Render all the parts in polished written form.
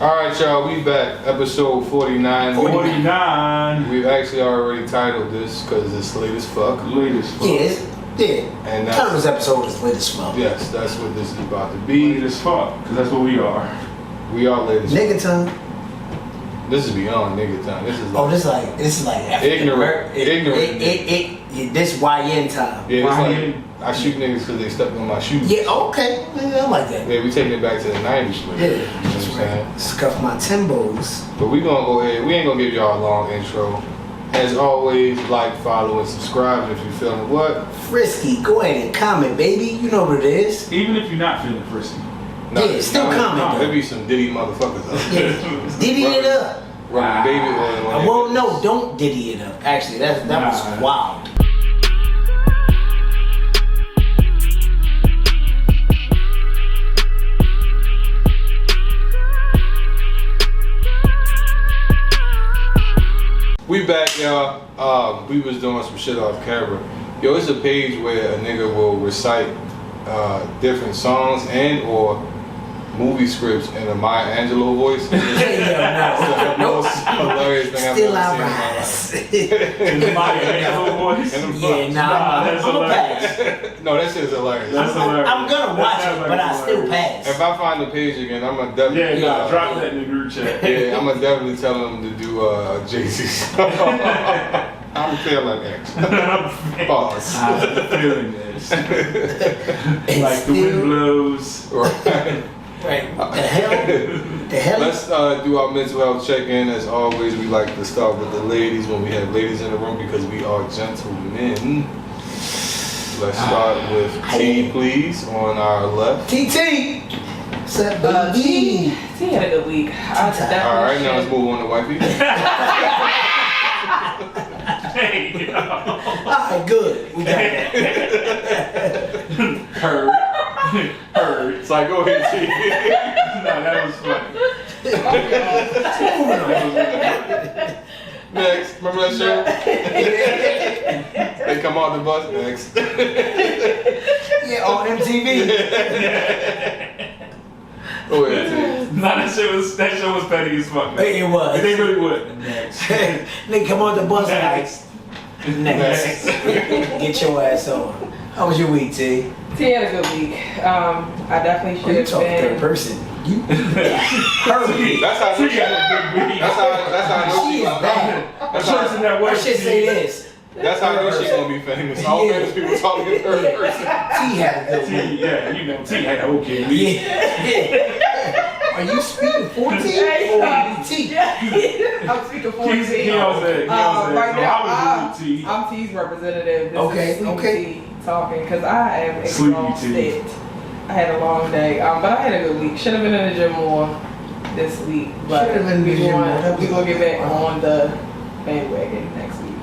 Alright, y'all, we back. Episode 49. 49. We've actually already titled this because it's late as fuck. Late as fuck. Yeah. And Title this episode is late as fuck. Yes, that's what this is about to be. Late as fuck, because that's what we are. We are late as fuck. Nigga time. This is beyond nigga time. This is like, this is like ignorant. This YN time. Yeah, it's like I shoot niggas because they stepped on my shoes. Yeah, okay. I like that. Yeah, we taking it back to the 90s. Yeah, You know what I'm saying? Scuff my Timbos. But we gonna go ahead. We ain't gonna give y'all a long intro. As always, like, follow, and subscribe if you feeling what? Frisky, go ahead and comment, baby. You know what it is. Even if you're not feeling frisky. Still comment. There be some Diddy motherfuckers out there. Yeah. Diddy it up. Rubbing baby oil on Well, no, don't Diddy it up. Actually, that was wild. We back, y'all. We was doing some shit off camera. Yo, it's a page where a nigga will recite different songs and or movie scripts in a Maya Angelou voice. No. The most hilarious thing Still I've I ever rise. seen In the Maya Angelou voice. Yeah, that's I'm a hilarious. pass. No, that shit's hilarious. That's hilarious. I'm gonna watch it, but I still pass. If I find the page again, I'm gonna definitely Drop that in the group chat. Yeah, I'm gonna definitely tell him to do a Jay-Z song. I'm feeling it. Pause. I'm feeling this. Like the wind blows. Right. Right. The hell? Let's do our mental health check-in. As always, we like to start with the ladies when we have ladies in the room because we are gentlemen. Let's start with T, please, on our left. TT. What's up, baby? T had a good week. Alright, now let's move on to wifey. Hey, yo. Alright, good. We got that. Heard. It's like, go ahead, T. No, that was funny. Next, remember that show? They come off the bus. Next. Yeah, on MTV. Go ahead, T. Nah, that shit was petty as fuck. Man. It was. They really would. Next. They come on the bus Next. Next. Get your ass on. How was your week, T? T had a good week. I definitely should You have talk third been. person. You That's how She had a good week. That's how I know She is bad. That's Person how, that I works. should say this. that's how I know she's gonna be famous. All Yeah. famous people talking in third person. T had a good week. T, yeah, you know, T had an okay week. Yeah. Are you speaking 14 or T? I'm speaking for T. Kiyon said, Right now, how was your week, T? I'm T's representative. This Okay, is Sleepy okay. T talking because I am Sleepy T. exhausted. I had a long day, but I had a good week. Should have been in the gym more this week, but Should've been in the gym more. That was we gonna get back fun. on the bandwagon next week.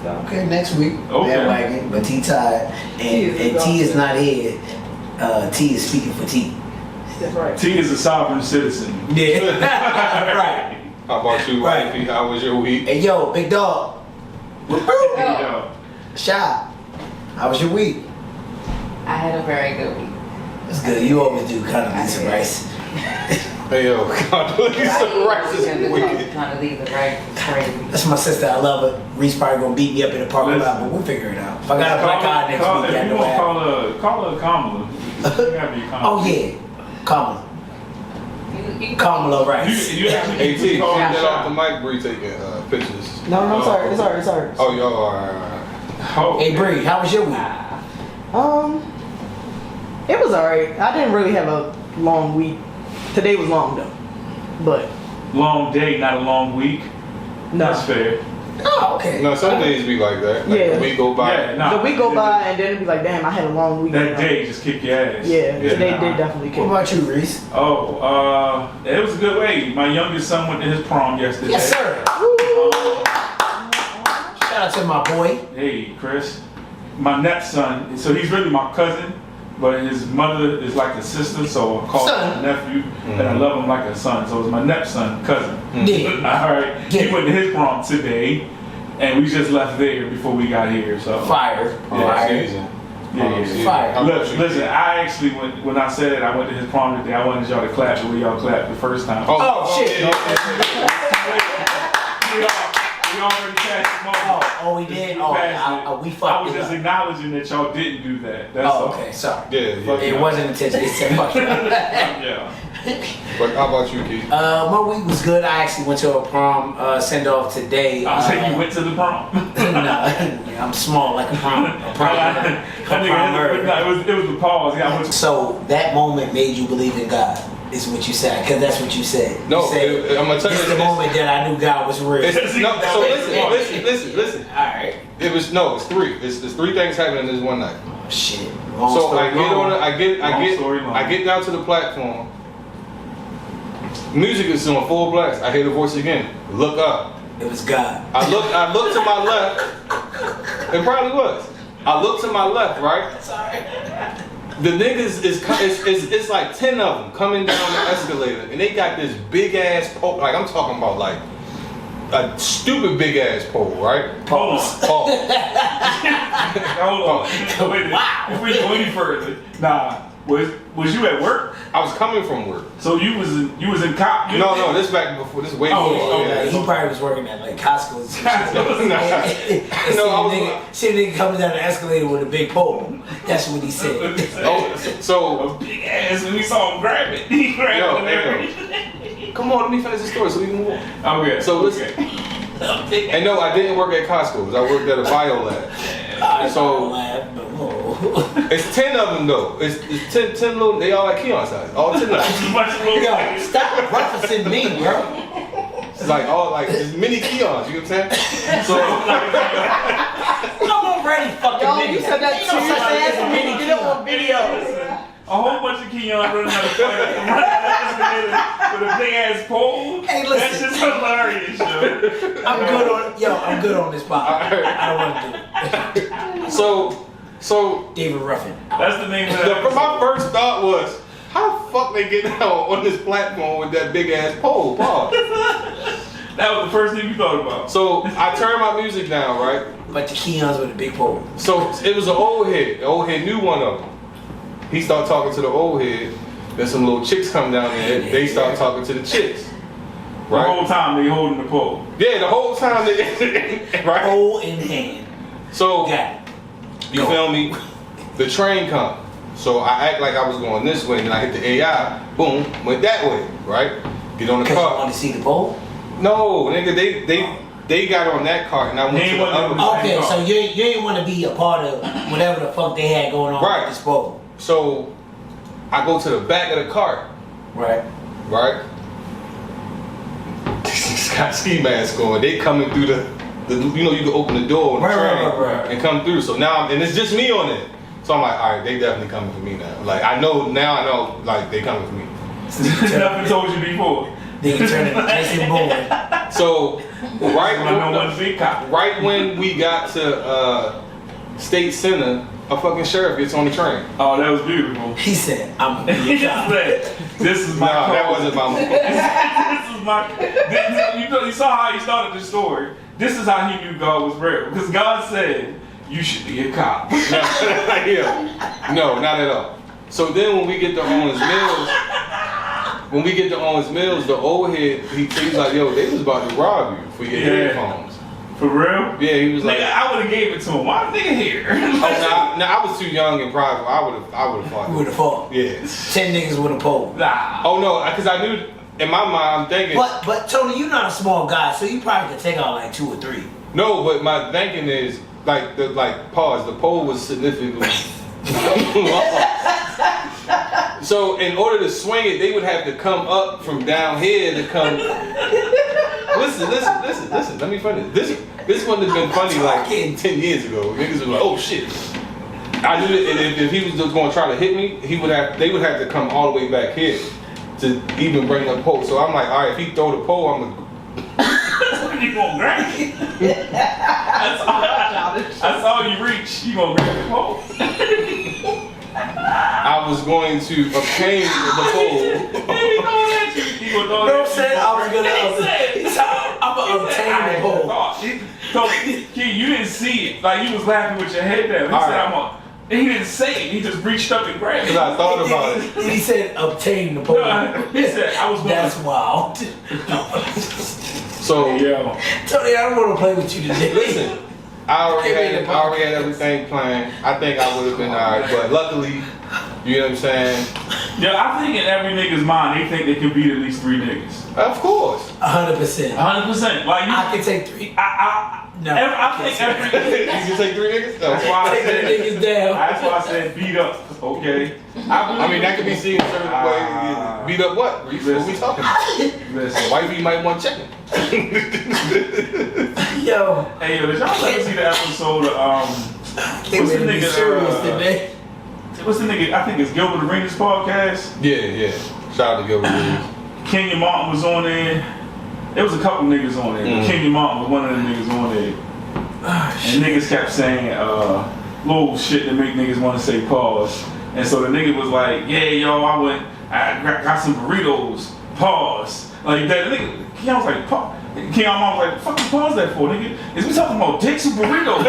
So. Okay, next week. Okay. Bandwagon, but T tired. And T is not here. T is speaking for T. That's right. T is a sovereign citizen. Yeah. Right. How about you, Right. wifey? How was your week? Hey, yo, big dog. There you go. Shy. How was your week? I had a very good week. That's good. You always do kind of decent rice. Hey yo, Condoleezza Rice is wicked. Trying to leave the right. It's crazy. That's my sister. I love her. Reese probably gonna beat me up in the parking lot, but we'll figure it out. If I got a black eye next week, I If you know want to that. call her Kamala. You gotta be Kamala. Oh yeah, Kamala. You Kamala Rice. You actually Hey T, can call get her off the Shy. mic, Bree, taking pictures. No, I'm sorry. It's alright. Oh, yo, alright. Oh, Hey Bree, how was your week? It was alright. I didn't really have a long week. Today was long though, but long day, not a long week. no. That's fair. Oh, okay. No, some days be like that. Like Yeah. the week go by. Yeah, nah. The week go by and then it'd be like, damn, I had a long week. That day just kick your ass. Yeah, today nah. did definitely What kick. about you, Reese? Oh, it was a good way. My youngest son went to his prom yesterday. Yes, sir. Shout out to my boy. Hey, Chris. My nepson, so he's really my cousin, but his mother is like a sister, so I call Son. him a nephew, and I love him like a son. So it's my nepson, cousin. Yeah. All right. He went to his prom today, and we just left there before we got here. So Fire. Yeah, Fire. Season. Yeah. Fire. Listen, I actually when I said I went to his prom today, I wanted y'all to clap the way y'all clapped the first time. Oh, shit. We already passed the moment. Oh, we did? We fucked I was it just up. acknowledging that y'all didn't do that. That's all. Okay, sorry. Yeah. It wasn't intentional. It said fuck you. Yeah. But how about you, Keith? My week was good. I actually went to a prom send off today. I said you went to the prom. No, I'm small like a prom. A It was the pause. Yeah, I went to So that moment made you believe in God, is what you said, because that's what you said. No, you said, I'm gonna tell you this is the this. moment that I knew God was real. No, so listen. All right. It's three. It's three things happening in this one night. Oh shit. So I get on. I get down to the platform. Music is on full blast. I hear the voice again. Look up. It was God. I look to my left. It probably was. I look to my left, right? Sorry. The niggas it's like 10 of them coming down the escalator, and they got this big ass pole. Like I'm talking about like a stupid big ass pole, right? Hold on. Pole. Hold on. Wait a minute. Wow. Before you go any further, nah. Was you at work? I was coming from work. So you was in cop? No, this back before. This way before. He probably was working at like Costco's. See a nigga coming down the escalator with a big pole. That's what he said. So a big ass, and we saw him grab it. He grabbed it. Come on, let me finish the story so we can move on. Okay. So listen. And no, I didn't work at Costco's. I worked at a bio lab. So it's 10 of them though. It's 10 little. They all like Kiyon size. All 10 of them. Yo, stop referencing me, bro. It's like all like it's mini Kiyons. You know what I'm saying? So I'm already fucking Yo, nigga. you said that Ain't no such thing as a mini Get it on video. A whole bunch of Kiyon running out of with a big ass pole. Hey, listen. That's just hilarious, yo. I'm good on this podcast. I don't want to do it. So David Ruffin. That's the name of that. my first thought was, how the fuck they get out on this platform with that big ass pole? Pause. That was the first thing you thought about. So I turned my music down, right? But the Keyons with a big pole. So it was an old head. The old head knew one of them. He started talking to the old head. Then some little chicks come down there. They start talking to the chicks. Right? The whole time they holding the pole. Yeah, the whole time they right. Pole in hand. So Got it. you feel me? The train come. So I act like I was going this way, and then I hit the AI. Boom, went that way. Right? Get on the Because you car. want to see the pole? No, nigga, they got on that car, and I went to the other. Okay, so you ain't want to be a part of whatever the fuck they had going on Right. with this pole. So I go to the back of the cart. Right. Right? He's got ski mask on. They coming through the you know, you can open the door on the train Right. and come through. So now, and it's just me on it. So I'm like, all right, they definitely coming for me now. Like I know, like they coming for me. Nothing told you before. Then you turn into Jason Bourne. So right right when we got to State Center, a fucking sheriff gets on the train. Oh, that was beautiful. He said, I'm gonna be He your just child. said, this is my Nah, code. that wasn't my move. This is my. You saw how he started the story. This is how he knew God was real. Because God said, you should be a cop. Yeah. No, not at all. So then when we get to Owens Mills, the old head, he's like, yo, they was about to rob you for your headphones. For real? Yeah, he was like, nigga, I would have gave it to him. Why the nigga here? I was too young and private. I would have fought. You would have fought. Yeah. 10 niggas with a pole. Nah. Oh no, because I knew in my mind I'm thinking. But Tony, you're not a small guy, so you probably could take out like 2 or 3. No, but my thinking is pause. The pole was significantly. So in order to swing it, they would have to come up from down here to come. Listen. Let me finish. This wouldn't have been funny like 10 years ago. Niggas were like, oh shit. I knew that if he was just going to try to hit me, they would have to come all the way back here to even bring the pole. So I'm like, all right, if he throw the pole, I'm gonna. You gonna grab it? That's all you reach. You gonna grab the pole? I was going to obtain the pole. You gonna throw No, said I was gonna obtain the pole. So, Key, you didn't see it. Like, you was laughing with your head down. He All said, right. I'm gonna And he didn't say it. He just reached up and grabbed it. Because I thought about it. He said obtain the pole. No, he said I was going. That's wild. So, Yo. Tony, I don't want to play with you today. listen, I already had everything planned. I think I would have been alright, but luckily, you know what I'm saying? Yeah, I think in every nigga's mind, they think they can beat at least 3 niggas. Of course. 100%. 100%. Like you, I can take 3. No, I think every You can take 3 niggas? That's No. why I Take the said. niggas down. That's why I said beat up. Okay. I mean, that could be seen a certain way. Beat up what? Reese? What we talking about? Listen. White people might want chicken. Yo. Hey, yo, did y'all ever see the episode of They What's the made me nigga, serious today. what's the nigga? I think it's Gilbert Arenas podcast. Yeah. Shout out to Gilbert Reese. Kenyon Martin was on there. There was a couple niggas on there. But Kenyon Martin was one of the niggas on there. And niggas kept saying little shit that make niggas want to say pause. And so the nigga was like, yeah, yo, I got some burritos. Pause. Like that. The nigga, Keyon was like, pause. Keyon Martin was like, fuck you pause that for, nigga? Is we talking about dicks or burritos?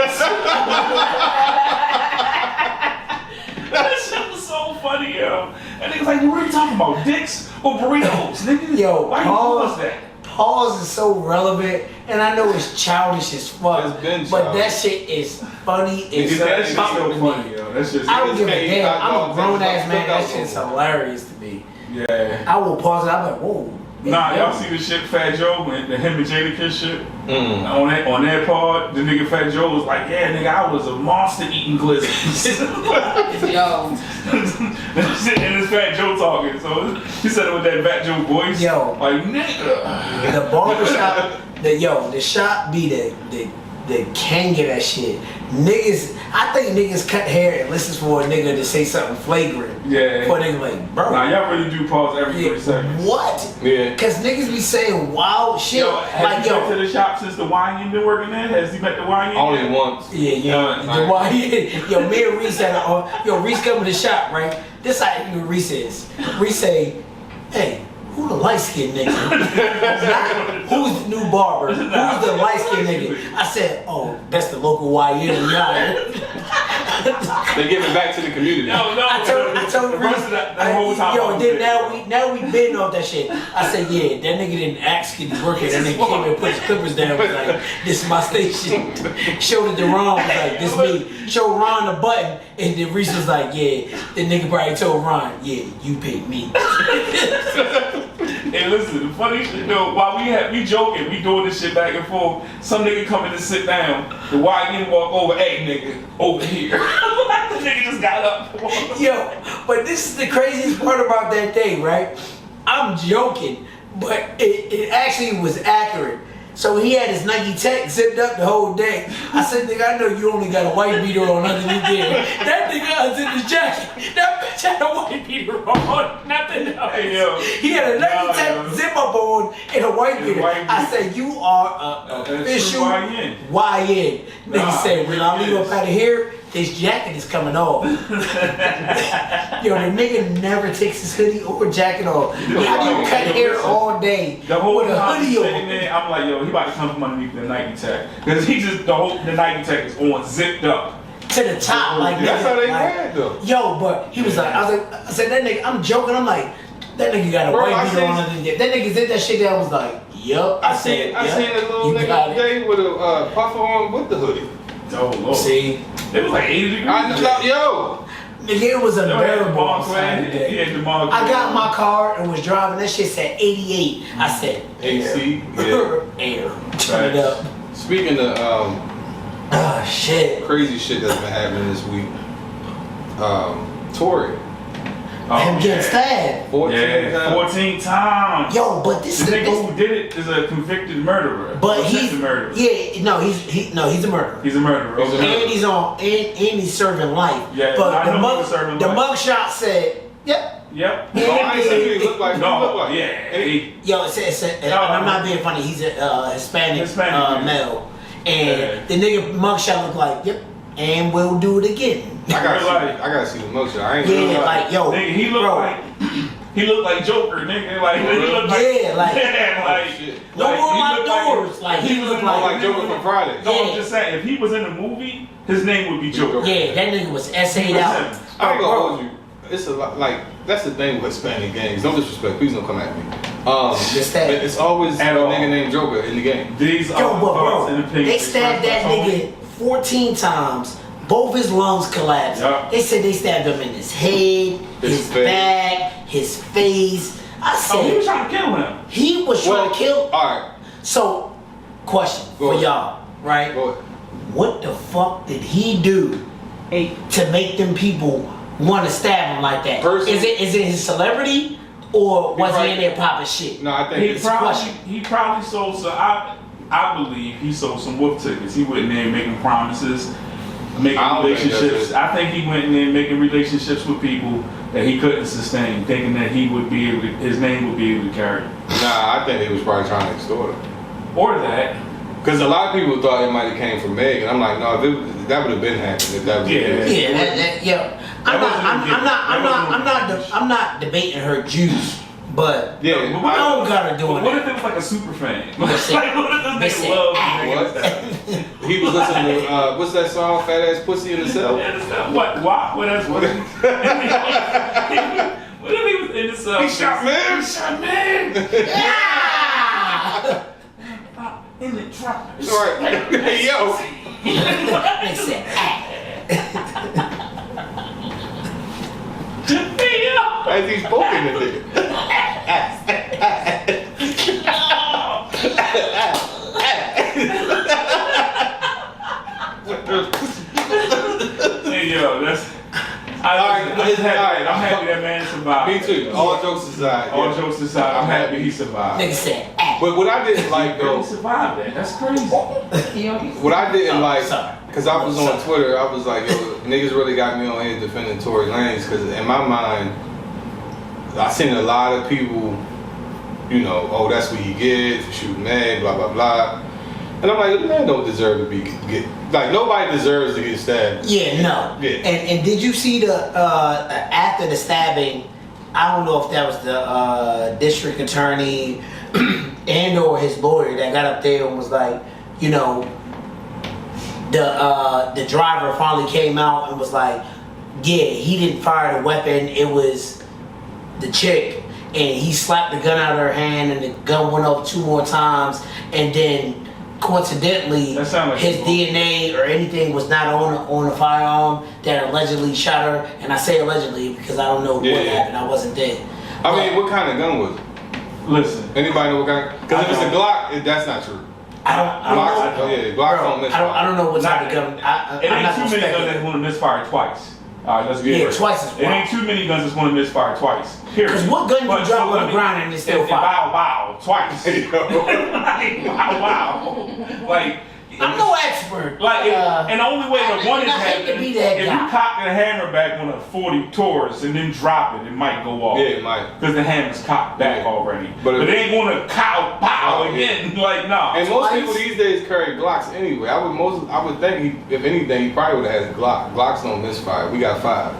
That shit was so funny, yo. And niggas like, what are you talking about? Dicks or burritos, nigga? Yo, why you pause that? Pause is so relevant, and I know it's childish as fuck, It's been but that childish. shit is funny as That shit's fuck so to me. funny, yo. That's just. I don't give a It's damn. hot I'm a dogs, grown ass it's man. That cookouts. shit's hilarious to me. Yeah. I will pause it. I'm like, whoa. Nah, y'all see the shit Fat Joe and the him and Jadakiss shit? Mm. On that part, the nigga Fat Joe was like, yeah, nigga, I was a monster eating glizzies. Yo. And it's Fat Joe talking, so he said it with that Fat Joe voice. Yo. Like, nigga. The barbershop, the shop be the king of that shit. Niggas, I think niggas cut hair and listen for a nigga to say something flagrant. Yeah. For a nigga like, bro. Nah, y'all really do pause every 30 seconds. What? Yeah. Cause niggas be saying wild shit. Yo, has he been to the shop since the YN been working there? Has he met the YN? Only once. Yeah. Yo, me and Reese had Reese come to the shop, right? This how ignorant Reese is. Reese say, hey, who the light skinned nigga? Who's the new barber? Who's the light skinned nigga? I said, oh, that's the local YN guy. They give it back to the community. No. I told the Reese, rest of that whole time. yo, then now we been off that shit. I said, yeah, that nigga didn't ask to work it. That nigga came and put his clippers down. Was like, this is my station. Showed it to Ron. Was like, this me. Showed Ron the button, and then Reese was like, yeah. The nigga probably told Ron, yeah, you paid me. Hey, listen, the funny shit though, while we joking, we doing this shit back and forth, some nigga coming to sit down, the YN walk over, hey nigga, over here. The nigga just got up. Yo, but this is the craziest part about that thing, right? I'm joking, but it actually was accurate. So he had his Nike Tech zipped up the whole day. I said, nigga, I know you only got a white beater on underneath there. That nigga unzipped his jacket. That bitch had a white beater on, nothing else. Hey, yo. He had a Nike Tech zip up on and a white beater. I said, you are a official YN. YN. Nigga Nah, said, when I leave up out of here, this jacket is coming off. Yo, the nigga never takes his hoodie or jacket off. How do you cut hair all day The whole with a time hoodie he's sitting on? there, I'm like, yo, he about to come from underneath the Nike Tech. Because the Nike Tech is on, zipped up. To the top, like That's nigga, how they like, ran though. Yo, but he was like, I said that nigga, I'm joking. I'm like, that nigga got a Bro, white I beater seen- on underneath. That nigga did that shit. That I was like, yup. I seen a little You nigga got it. today with a puffer on with the hoodie. Oh, Lord. See, It was like 80 degrees. Yo, nigga, it was Yo, he had the unbearable ball outside clan. today. He had the ball I clan. got my car and was driving. That shit said 88. I said, AC, air, air. Turn it up. Speaking of Ah, shit. crazy shit that's been happening this week, Tory, Him getting stabbed. 14 Yeah, times. 14 times. Yo, but this The is nigga who did it is a convicted murderer. But Or he's attempted murderer. he's a murderer. He's a murderer. He's a murderer. And he's serving life. Yeah, but I the know he mug was serving the life. mugshot said, yep. Yep. Oh, I ain't seen what he look like. What he look No, like? yeah. He- Yo, and I'm not being funny. He's a Hispanic Hispanic, male, and Yeah. the nigga mugshot looked like, yep, and we'll do it again. I gotta Like- see the mugshot. I ain't Yeah, like yo, Nigga, he looked bro. like he looked like Joker, nigga. Like he looked like Yeah, like- yeah, like, shit. No like, more he locked looked like- doors. Like, he he was looked in- Oh, like. like Joker from Friday. No, Yeah. I'm just saying, if he was in the movie, his name would be Joker. Yeah, that nigga was S.A.'d out. I ain't gonna Bro, hold you. It's a lot, like, that's the thing with Hispanic gangs. No disrespect, please don't come at me. Just that. It's always At a all. nigga named Joker in the game. These are Yo, but thoughts and bro, opinions. they stabbed that expressed by Tony. nigga 14 times. Both his lungs collapsed. Yeah. They said they stabbed him in his head, His his face. back, his face. I Oh, he was said trying to kill him. he was trying to kill. Alright, So, question Go for ahead. y'all, right? go ahead. What the fuck did he do to make them people want to stab him like that? Person- Is it his celebrity, or was he right. in there popping shit? No, I think He it's probably sold some. I believe he sold some wolf tickets. He went in there making promises, making I don't think that's relationships. it. I think he went in there making relationships with people that he couldn't sustain, thinking that he would be able to, his name would be able to carry. Nah, I think they was probably trying to extort him. Or that. Because a lot of people thought it might have came from Meg, and I'm like, no, that would have been happening if that was Yeah. the case. Yeah. I'm not debating her juice, but Yeah, No, I don't gotta do What it. if it was like a super fan? Listen, Like, what if this listen, nigga loved What? the nigga? He was listening to, what's that song, Fat Ass Pussy in the Cell? What? Why? What else? What if he was in the cell? He shot man. He shot man. Yeah! In the trap. It's alright. Hey, yo. They said, Hey, yo. As he's poking the nigga. Hey, yo, that's. Alright, I'm happy that man survived. Me too. All jokes aside. All yeah. jokes aside, I'm happy he survived. nigga said, But what I didn't like He though, survived that. That's crazy. what I didn't like, sorry. because I was on Twitter, I was like, yo, niggas really got me on here defending Tory Lanez, because in my mind, I seen a lot of people, you know, oh, that's what he gets for shooting Meg, blah, blah, blah. And I'm like, man don't deserve to like, nobody deserves to get stabbed. yeah, no. Yeah. And did you see the, after the stabbing, I don't know if that was the district attorney and or his lawyer that got up there and was like, you know, the driver finally came out and was like, yeah, he didn't fire the weapon, it was the chick, and he slapped the gun out of her hand and the gun went off 2 more times, and then coincidentally That sound like his a- DNA or anything was not on the firearm that allegedly shot her. And I say allegedly because I don't know Yeah, what yeah. happened, I wasn't there. I mean, what kind of gun was it? Listen, Anybody know what kind? Because if it's a Glock, that's not true. I don't Glocks, know. yeah, Glocks Bro, don't miss. I don't know what type of Not- gun. it I'm ain't not too gonna many guns speculate. that's going to misfire twice. All right, let's get Yeah, it. twice is It ain't wild. too many guns that's going to misfire twice. Period. 'Cause what gun you But drop so on let the me- ground and it's still if fire? Bow, twice. Like, wow. Like, I'm no expert. Like, and the only way the one is I hate to happening, be that if guy. you cock the hammer back on a 40 Taurus and then drop it, it might go off. Yeah, it might. Because the hammer's cocked back Yeah. already. But But it- it ain't going to pow Oh, again. Like, no. And most Twice? people these days carry Glocks anyway. I would think if anything, he probably would have had a Glock. Glocks don't misfire. We got 5.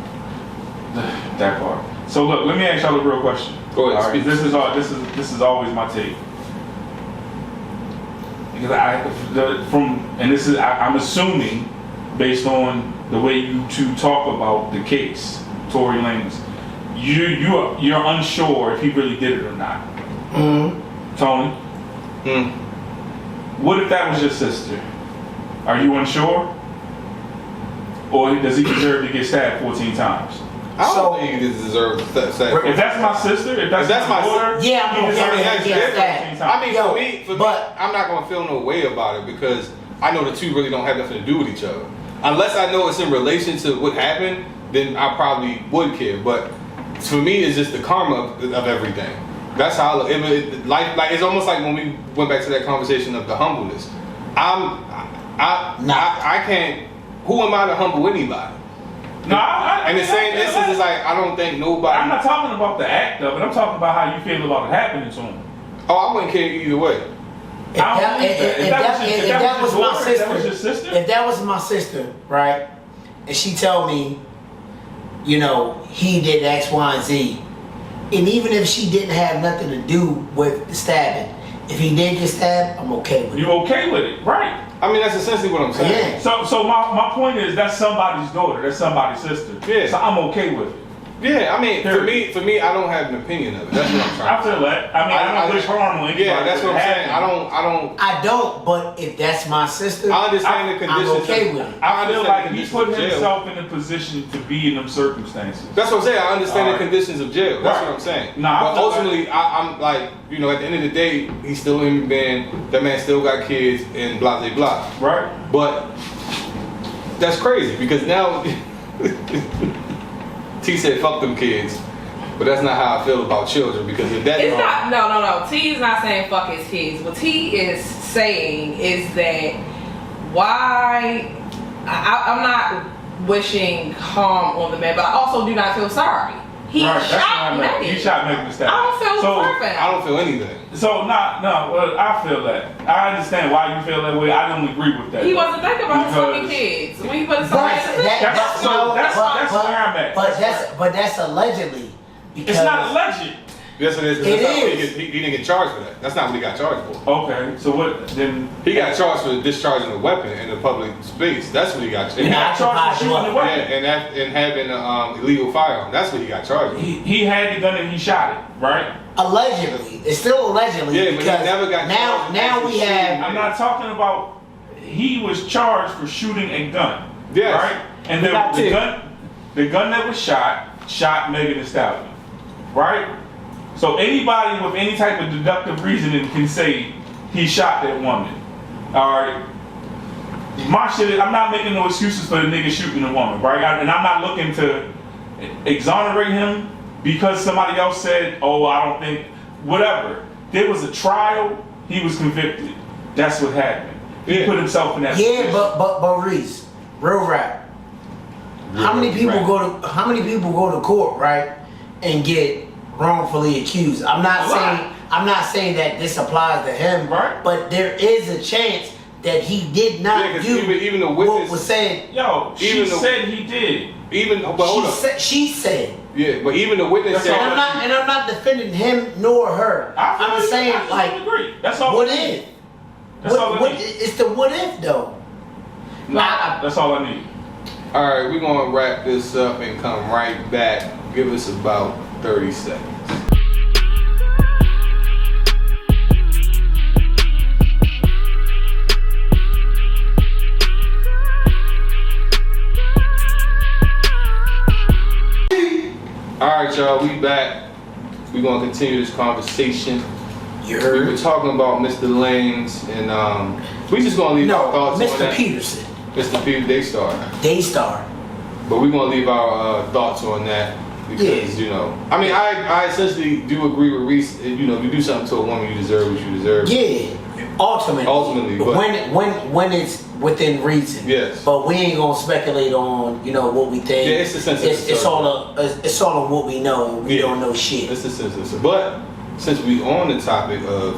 That part. So look, let me ask y'all a real question. Go ahead, All right, speak. this is always my take. Because I'm assuming, based on the way you two talk about the case, Tory Lanez, you're unsure if he really did it or not. Mm-hmm. Tony, what if that was your sister? Are you unsure? Or does he deserve to get stabbed 14 times? I don't So- think he deserves that. If that's my sister, if that's my daughter, Yeah, I'm he gonna deserves carry to her get against stabbed that. 14 times. I mean, Yo, for me, but- I'm not gonna feel no way about it because I know the two really don't have nothing to do with each other. Unless I know it's in relation to what happened, then I probably would care. But for me, it's just the karma of everything. That's how I look. Like it's almost like when we went back to that conversation of the humbleness. I can't. Who am I to humble anybody? No, And the same instance is like I don't think nobody. I'm not talking about the act of it. I'm talking about how you feel about it happening to him. Oh, I wouldn't care either way. If that was my sister, That was your sister? if that was my sister, right, and she tell me, you know, he did X, Y, and Z, and even if she didn't have nothing to do with the stabbing, If he did get stabbed, I'm okay with it. You okay with it, right? I mean, that's essentially what I'm saying. Yeah. So my point is that's somebody's daughter, that's somebody's sister. Yeah. So I'm okay with it. Yeah, I mean, for me, I don't have an opinion of it. That's what I'm trying I to say. feel that. I mean, I don't wish harm on anybody. Yeah, that's what I'm saying. I don't, but if that's my sister, I understand the conditions. I'm okay with it. I feel like he put jail. himself in a position to be in them circumstances. That's what I'm saying. I understand Alright. the conditions of jail. That's Right. what I'm saying. Nah, but ultimately, I'm like, you know, at the end of the day, he's still a human being. That man still got kids and blah, blah, blah. Right. But that's crazy because now T said, fuck them kids. But that's not how I feel about children because if that It's not. No. T is not saying fuck his kids. What T is saying is that why I'm not wishing harm on the man, but I also do not feel sorry. He shot Megan. He shot Megan Thee Stallion. I don't feel sorry for him. I don't feel anything. So well, I feel that. I understand why you feel that way. I don't agree with that. He wasn't thinking about his Because- fucking kids when he put somebody in the picture. That's where I'm at. But that's allegedly. Because It's not alleged. Yes, it is. It That's not what is. he didn't get charged for that. That's not what he got charged for. Okay, so what then? He got charged for discharging a weapon in a public space. That's what he got charged. Yeah. Got charged for shooting the Yeah, weapon. and having an illegal firearm. That's what he got charged with. He had the gun and he shot it, right? allegedly, it's still allegedly. Yeah, but he because never got now charged now with we have. I'm not talking about. He was charged for shooting a gun, Yes. right? And the gun that was shot Megan Thee Stallion, right? So anybody with any type of deductive reasoning can say he shot that woman. All right. My shit is, I'm not making no excuses for the nigga shooting the woman, right? And I'm not looking to exonerate him because somebody else said, oh, I don't think, whatever. There was a trial, he was convicted. That's what happened. He put himself in that Yeah, position. but Reese, real rap. How many people go to court, right, and get wrongfully accused? I'm not saying that this applies to him, Right. but there is a chance that he did not 'cause do even the what witness was said. Yo, she Even the- said he did. She said. Yeah, but even the witness That's said. all. And I'm not defending him nor her. I'm just saying, I like, agree. That's all. what I need. if? That's all I What need. it's the what if though? Nah, that's all I need. All right, we're gonna wrap this up and come right back. Give us about 30 seconds. All right, y'all, we back. We're gonna continue this conversation. You We heard? were talking about Mr. Lanez, and we just gonna leave our No, thoughts on Mr. that. Peterson, Mr. Peter, they start. Daystar. But we're gonna leave our thoughts on that because you know, I mean, I essentially do agree with Reese. You know, if you do something to a woman, you deserve what you deserve. Yeah, ultimately, but- when it's within reason. Yes. But we ain't gonna speculate on what we think. Yeah, it's a sensitive It's all subject. it's all on what we know. We don't know shit. It's a sensitive. But since we on the topic of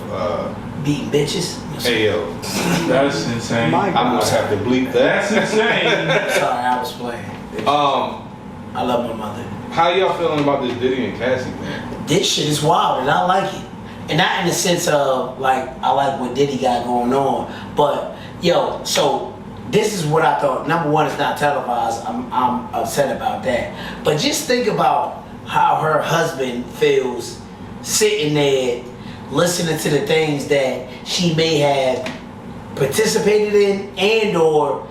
Beating bitches. AO, That's insane. I'm gonna have to bleep That's that. Sorry, insane. I was playing. I love my mother. How y'all feeling about this Diddy and Cassie thing? This shit is wild, and I like it. And not in the sense of like I like what Diddy got going on, but yo, so this is what I thought. Number one, it's not televised. I'm upset about that. But just think about how her husband feels sitting there listening to the things that she may have participated in and or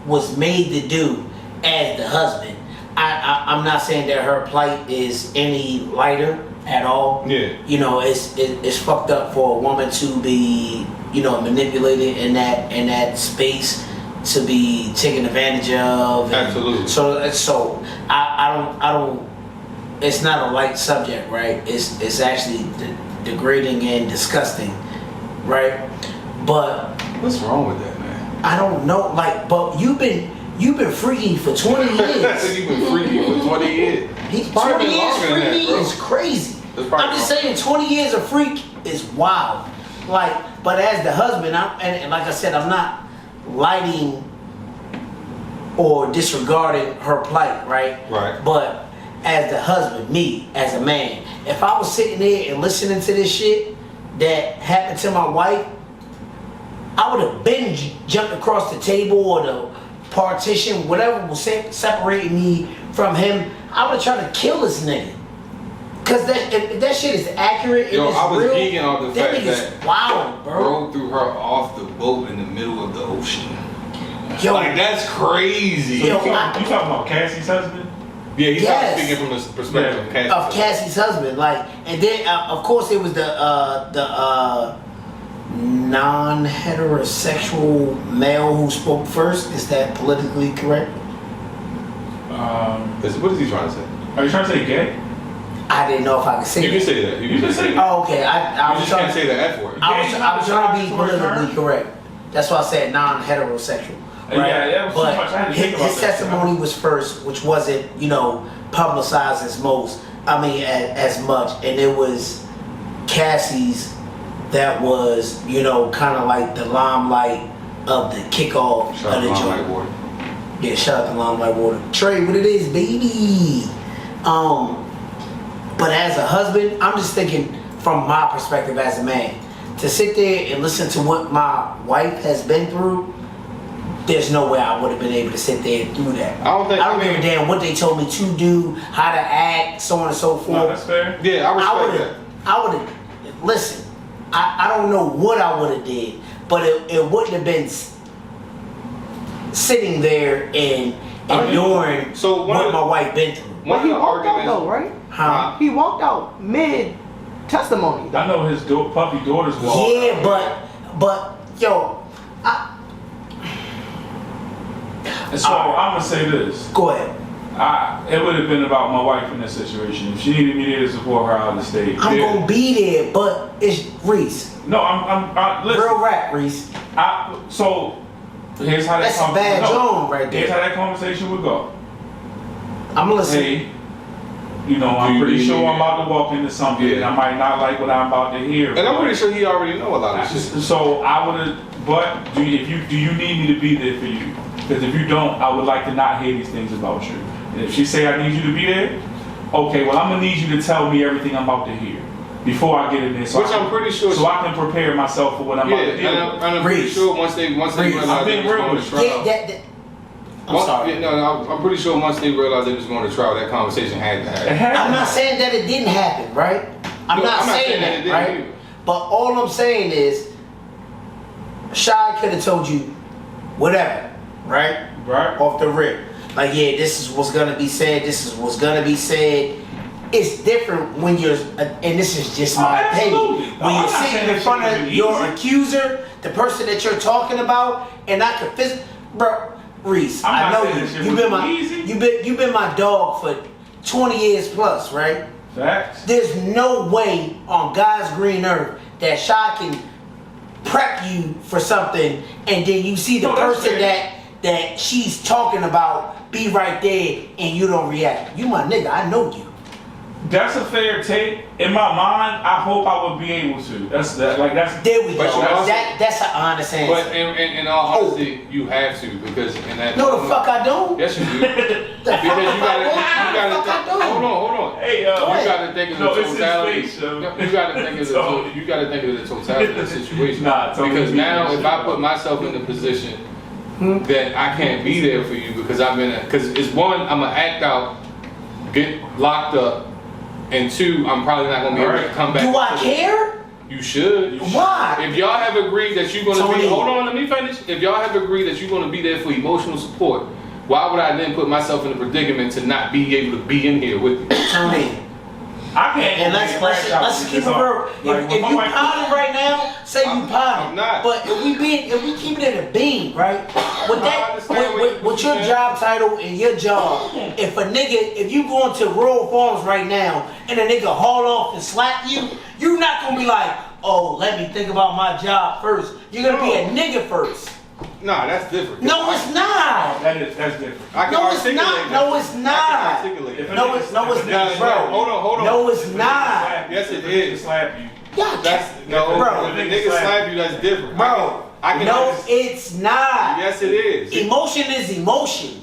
was made to do as the husband. I'm not saying that her plight is any lighter at all. Yeah. You know, it's fucked up for a woman to be, manipulated in that space, to be taken advantage of. Absolutely. So I don't. It's not a light subject, right? It's actually degrading and disgusting, right? But What's wrong with that, man? I don't know, like, but you've been freaky for 20 years. You've been freaky for 20 years. He's Probably 20 been years longer than that, freaky bro. is crazy. It's probably I'm just saying 20 years of freak is wild. Like, but as the husband, and like I said, I'm not lighting or disregarding her plight, right? Right. But as the husband, me, as a man, if I was sitting there and listening to this shit, that happened to my wife, I would have been jumped across the table or the partition, whatever was separating me from him. I would have tried to kill this nigga. Cause if that shit is accurate, Yo, it's I was real, geeking off the fact that wild, bro. Bro threw her off the boat in the middle of the ocean. Yo, Like, that's crazy. Yo, You talking about Cassie's husband? Yeah, he's not Yes. speaking from the perspective of Cassie. of Cassie's husband, like, and then of course it was the non-heterosexual male who spoke first. Is that politically correct? What is he trying to say? Are you trying to say gay? I didn't know if I could say You that. can say that. You can say that. Oh, okay. I You was just trying can't say the F word. I was trying to be Tory politically Lanez? correct. That's why I said non-heterosexual. Right? Yeah, that was too much. I had to His, think about his that. testimony was first, which wasn't, publicized as much, and it was Cassie's that was, kind of like the limelight of the kickoff Shout out of the to Limelight joint. Water. Yeah, shout out to Limelight Water. Trey, what it is, baby. But as a husband, I'm just thinking from my perspective as a man, to sit there and listen to what my wife has been through, there's no way I would have been able to sit there and do that. I don't give a damn what they told me to do, how to act, so on and so forth. No, that's fair. Yeah, I respect that. I would have, listen, I don't know what I would have did, but it wouldn't have been sitting there and ignoring So one what of my the- wife been through. One of He the walked out arguments. though, right? Huh? He walked out mid testimony. I know his puppy daughters walk. Yeah, but yo, So I'm gonna say this. go ahead. It would have been about my wife in this situation. If she needed me there to support her out of state. I'm gonna be there, but it's Reese. No, listen. Real rap, Reese. So here's how That's a bad John right Here's there. how that conversation would go. I'm listening. Hey, I'm pretty sure I'm about to walk into something, and I might not like what I'm about to hear. And I'm pretty sure he already know a lot of shit. So I would have, but do you need me to be there for you? Because if you don't, I would like to not hear these things about you. And if she say I need you to be there, okay, well I'm gonna need you to tell me everything I'm about to hear before I get in there. So I'm pretty sure. So I can prepare myself for what I'm about to deal with. And I'm pretty Reese. sure once they realize they was going to trial. I'm sorry. I'm pretty sure once they realized they was going to trial, that conversation had to happen. I'm not saying that it didn't happen, right? I'm not saying that, it didn't right? either. But all I'm saying is, Shy could have told you whatever, right? Right. Off the rip. Like, yeah, this is what's gonna be said, this is what's gonna be said. It's different when you're, and this is just my absolutely. opinion, when you're sitting in front of your accuser, the person that you're talking about, and I can bro, Reese, I know you. You've been my dog for 20 years plus, right? Facts. There's no way on God's green earth that Shy can prep you for something and then you see the person that she's talking about be right there and you don't react. You my nigga, I know you. That's a fair take. In my mind, I hope I would be able to. That's There we But go. you also- That's an honest answer. But in all honesty, you have to because in that. No, the fuck I don't. Yes, you do. The Because you fuck gotta I don't. hold on. Hey, Go You ahead. gotta think of the No, it's his totality. face, yo. You gotta think of the totality of the situation. Nah, totally because agree now, with if you. I put myself in the position that I can't be there for you because because it's one, I'm gonna act out, get locked up, and two, I'm probably not gonna be able to come back. Do I care? You should. Why? If y'all have agreed that you're gonna Tony. be, hold on, let me finish. If y'all have agreed that you're gonna be there for emotional support, why would I then put myself in a predicament to not be able to be in here with you? Tony. I can't. And let's keep it real. If you potting right now, say you potting. I'm not. But if we keep it in a bean, right? With that, understand with your job title and your job, if you go into rural farms right now and a nigga haul off and slap you, you're not gonna be like, oh, let me think about my job first. You're gonna be a nigga first. Nah, that's different. No, it's not. That's different. I can No, it's articulate not. that. No, it's I can not. articulate that. No, it's not, bro. Hold on. No, it's not. Yes, it is. Slap you. Yeah, That's no, Bro. If a nigga slap you, that's different. Bro, I can no, it's not. Yes, it is. Emotion is emotion.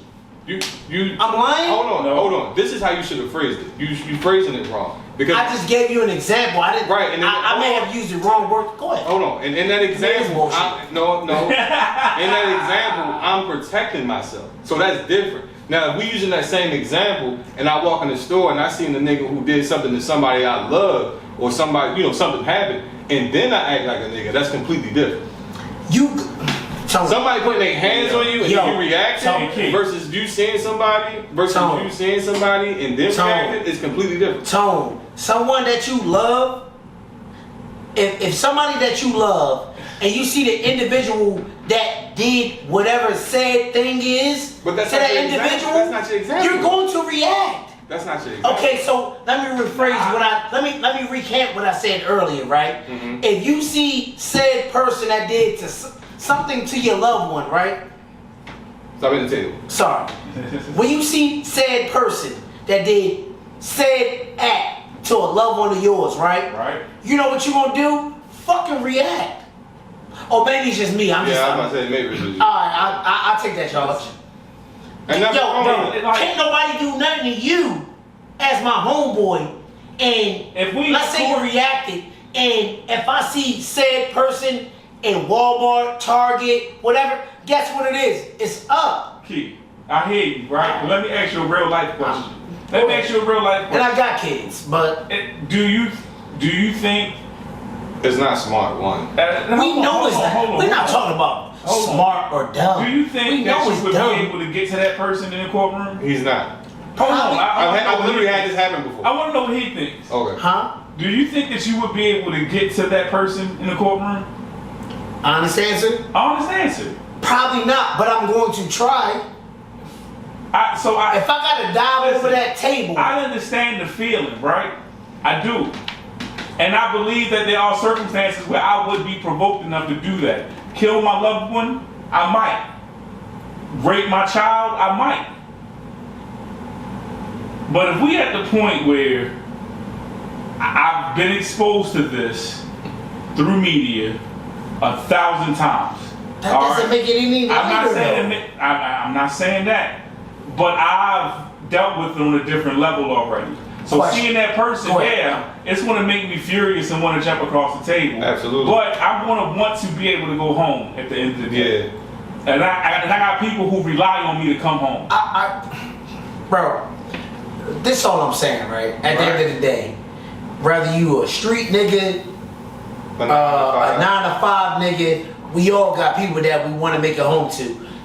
I'm lying? Hold on. This is how you should have phrased it. You phrasing it wrong. Because I just gave you an example. I didn't. Right, and then- I may have used the wrong word. Go ahead. hold on. And in that example, bullshit. no. In that example, I'm protecting myself. So that's different. Now, if we using that same example, and I walk in the store and I seen the nigga who did something to somebody I love, or somebody, something happened, and then I act like a nigga, that's completely different. Somebody putting their hands on you and you reacting versus you seeing somebody and then reacting is completely different. Tone, someone that you love, if somebody that you love and you see the individual that did whatever said thing is But that's to not that your example. individual, That's not your example. you're going to react. That's not your example. Okay, so let me rephrase let me recant what I said earlier, right? Mm-hmm. If you see said person that did something to your loved one, right? Stop hitting the table. Sorry. When you see said person that did said act to a loved one of yours, right? Right. You know what you gonna do? Fucking react. Or maybe it's just me. I'm just. Yeah, I was about to say maybe it's just you. Alright, I'll take that charge. And that's Can't nobody do nothing to you as my homeboy. And If we let's say you reacted, and if I see said person in Walmart, Target, whatever, guess what it is? It's up. Key, I hear you, right? But let me ask you a real life question. Let me ask you a real life And I question. got kids, but Do you think? it's not smart, one. we know it's not. We're not talking about Hold on. smart or dumb. Do you think we that know you it's would dumb. be able to get to that person in the courtroom? He's not. Hold on, I've literally had this happen before. I want to know what he thinks. Okay. Huh? Do you think that you would be able to get to that person in the courtroom? Honest answer? Honest answer. Probably not, but I'm going to try. If If I gotta dive over that table, I understand the feeling, right? I do. And I believe that there are circumstances where I would be provoked enough to do that. Kill my loved one, I might. Rape my child, I might. But if we at the point where I've been exposed to this through media 1,000 times. that doesn't make it any I'm not lighter, saying though. I'm not saying that, but I've dealt with it on a different level already. So Question. seeing that person there, it's going to make me furious and want to jump across the table. Absolutely. But I'm going to want to be able to go home at the end of the day. Yeah. And I got people who rely on me to come home. Bro, this is all I'm saying, right? At the end of the day, whether you a street nigga, a 9-to-5 nigga, we all got people that we want to make a home to.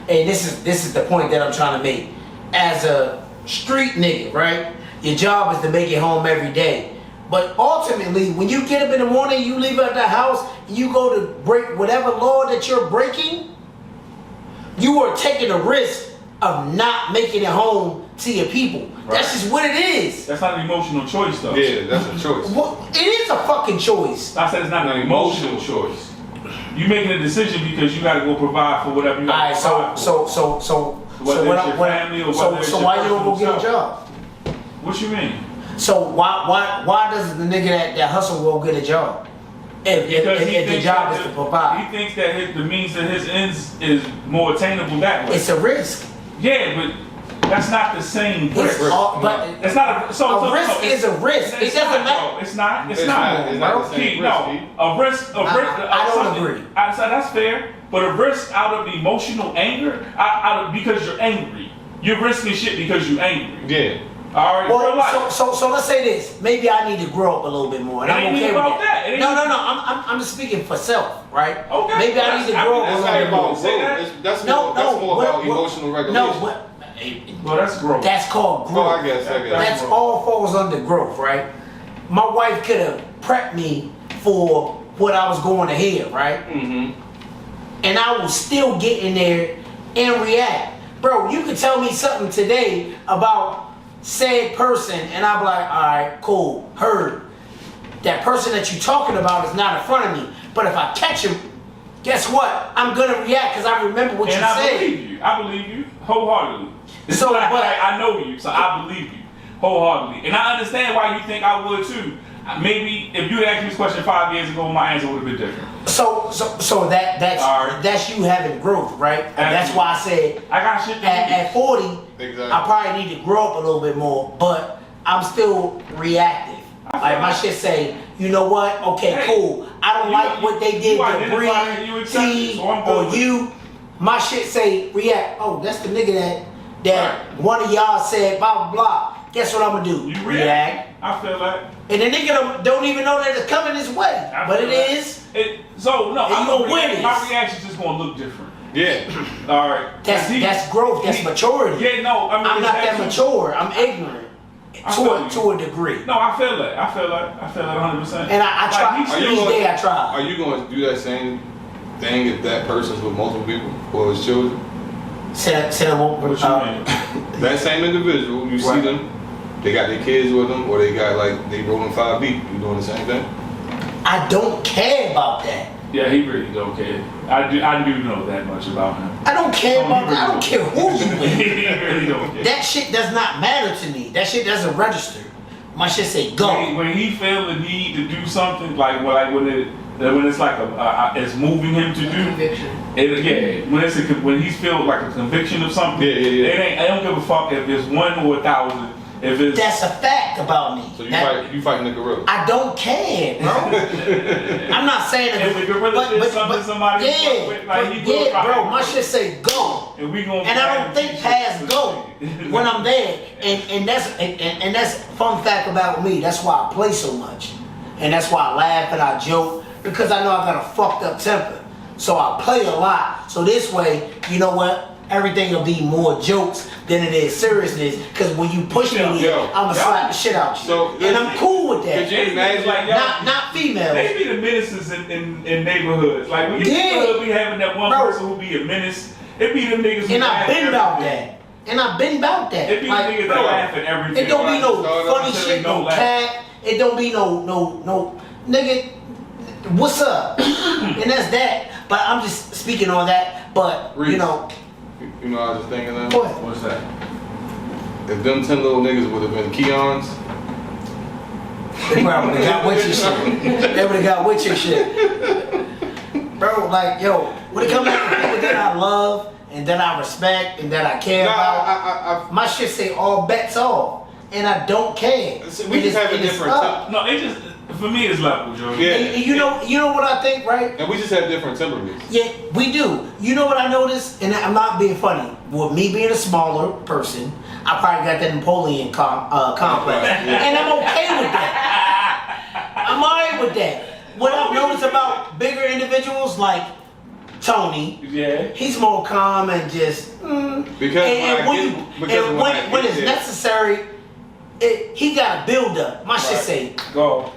And this is the point that I'm trying to make. As a street nigga, right? Your job is to make it home every day. But ultimately, when you get up in the morning, you leave out the house, and you go to break whatever law that you're breaking, you are taking a risk of not making it home to your people. Right. That's just what it is. That's not an emotional choice, though. Yeah, that's a choice. Well, it is a fucking choice. I said it's not an emotional choice. You making a decision because you got to go provide for whatever you got to provide for. So Whether it's your family or whether it's so your why you don't go personal get a job? What you mean? So why does the nigga that hustle go get a job? If the job is to provide, He thinks that the means of his ends is more attainable that way. it's a risk. Yeah, but that's not the same risk. But It's not a risk is a risk. It doesn't matter. It's not. It's not the same Key, risk, no, Key. a risk. I don't agree. So that's fair, but a risk out of emotional anger, because you're angry. You're risking shit because you're angry. Yeah. All right, real life. Well, so let's say this. Maybe I need to grow up a little bit more, and It I'm ain't okay even with about that. that. It ain't No. even- I'm just speaking for self, right? Okay. Maybe I need to grow up a That's little not bit about more. growth. That's more about emotional regulation. No, but Well, that's growth. that's called growth. Oh, I guess. That's all falls under growth, right? My wife could have prepped me for what I was going to hear, right? Mm-hmm. And I will still get in there and react. Bro, you could tell me something today about said person, and I'll be like, all right, cool, heard. That person that you're talking about is not in front of me. But if I catch him, guess what? I'm gonna react because I remember what And you I said. believe you. I believe you wholeheartedly. So, but I know you, so I believe you wholeheartedly. And I understand why you think I would too. Maybe if you had asked me this question 5 years ago, my answer would have been different. So that's Alright. that's you having growth, right? And that's why I said I got shit to at 40, Exactly. I probably need to grow up a little bit more, but I'm still reactive. Like my shit say, you know what? Okay, Hey, cool. I don't like what they did you to identify it, you Bree, accept it, T, so I'm good or with it. you. My shit say react. Oh, that's the nigga that one of y'all said blah blah blah. Guess what I'm gonna do? You react. I feel like. And the nigga don't even know that it's coming his way, but it is. So no, And I'm you gonna win this. My reaction's just gonna look different. Yeah. All right. That's growth. That's maturity. Yeah, no, I mean, I'm not that actually- mature. I'm ignorant to a degree. No, I feel that. I feel that 100%. And I try. Like, Each day I try. Are you going to do that same thing if that person's with multiple people or his children? Say What you mean? That same individual, you see Right. them, they got their kids with them, or they got like they rolling 5 deep. You doing the same thing? I don't care about that. Yeah, he really don't care. I do know that much about him. I don't care Oh, about. he I don't care who you with. He really don't care. That shit does not matter to me. That shit doesn't register. My shit say go. When he feel the need to do something, like when it's like it's moving him to do. Conviction. When he's feel like a conviction of something. Yeah. I don't give a fuck if it's 1 or 1,000. If it's That's a fact about me. So you fighting the gorilla? I don't care, bro. I'm not saying that. If the gorilla did something somebody yeah, with, like, he will yeah, bro. fight. My shit say go. And we gonna And I don't think past go when I'm there. And that's fun fact about me. That's why I play so much. And that's why I laugh and I joke. Because I know I got a fucked up temper. So I play a lot. So this way, you know what? Everything will be more jokes than it is seriousness. Because when you push me, I'ma slap the shit out you. So, and I'm cool with that. Could you imagine? Like, Not females. They be the menaces in neighborhoods. Like when you be having that one person who be a menace, it be the niggas who And I've laugh been at about everything. that. And I've been about that. It be Like, the niggas that bro, laugh at everything. it don't be no Like, funny so shit, don't no laugh. cat. It don't be no nigga. What's up? And that's that. But I'm just speaking on that. But Reese, you know, I was just thinking that. what? What's that? If them 10 little niggas would have been Kiyons, They probably would have got with your shit. They would have got with your shit. Bro, like, yo, when it comes down to people that I love and that I respect and that I care about, my shit say all bets off. And I don't care. We just have a different up. No, it just for me it's level, Joe. Yeah. And you know what I think, right? and we just have different temperaments. Yeah, we do. You know what I noticed? And I'm not being funny. With me being a smaller person, I probably got that Napoleon complex. Yeah. And I'm okay with that. I'm alright with that. What I've noticed about bigger individuals like Tony, Yeah. he's more calm and just Because when it's necessary, he got to build up. My shit say, Go.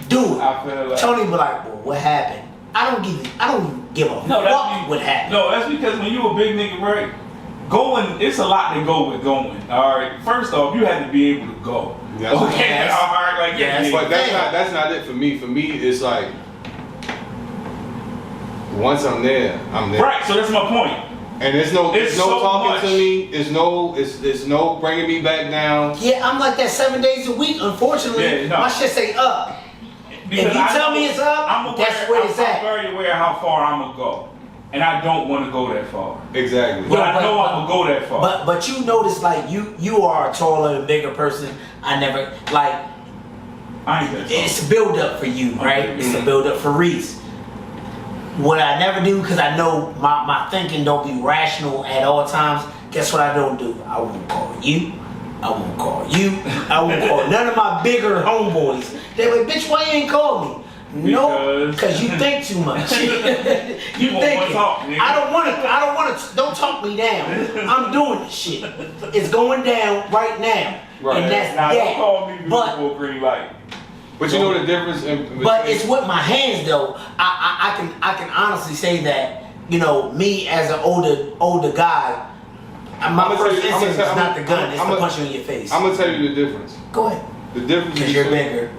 do it. I feel like Tony be like, well, what happened? I don't give a fuck what happened. No, that's because when you a big nigga, right? Going, it's a lot to go with going. All right. First off, you have to be able to go. Yes. Okay. Yes. All right. Like Yes. But that's not it for me. For me, it's like once I'm there, I'm there. Right. So that's my point. And there's no It's so talking much. to me. It's no bringing me back down. Yeah, I'm like that 7 days a week. Unfortunately, Yeah, no. my shit say up. Because If you tell me it's up, I'm that's where it's at. I'm very aware how far I'm gonna go, and I don't want to go that far. Exactly. But Yo, I know I'm gonna go that far. But you notice like you are a taller and bigger person. I never like I ain't that tall. it's a build up for you, right? Okay. It's a build up for Reese. What I never do, because I know my thinking don't be rational at all times, guess what I don't do? I won't call you. I won't call you. I won't call none of my bigger homeboys. They like, bitch, why you ain't call me? No, because you think too much. you won't think wanna talk, nigga. I don't want to. Don't talk me down. I'm doing this shit. It's going down right now, Right. and that's Now that. don't call me But before green light. But you know the difference in but it's with my hands though. I can honestly say that, you know, me as an older guy, my first instinct is not the gun, it's the punch you in your face. I'm gonna tell you the difference. Go ahead. The difference Because you're between bigger.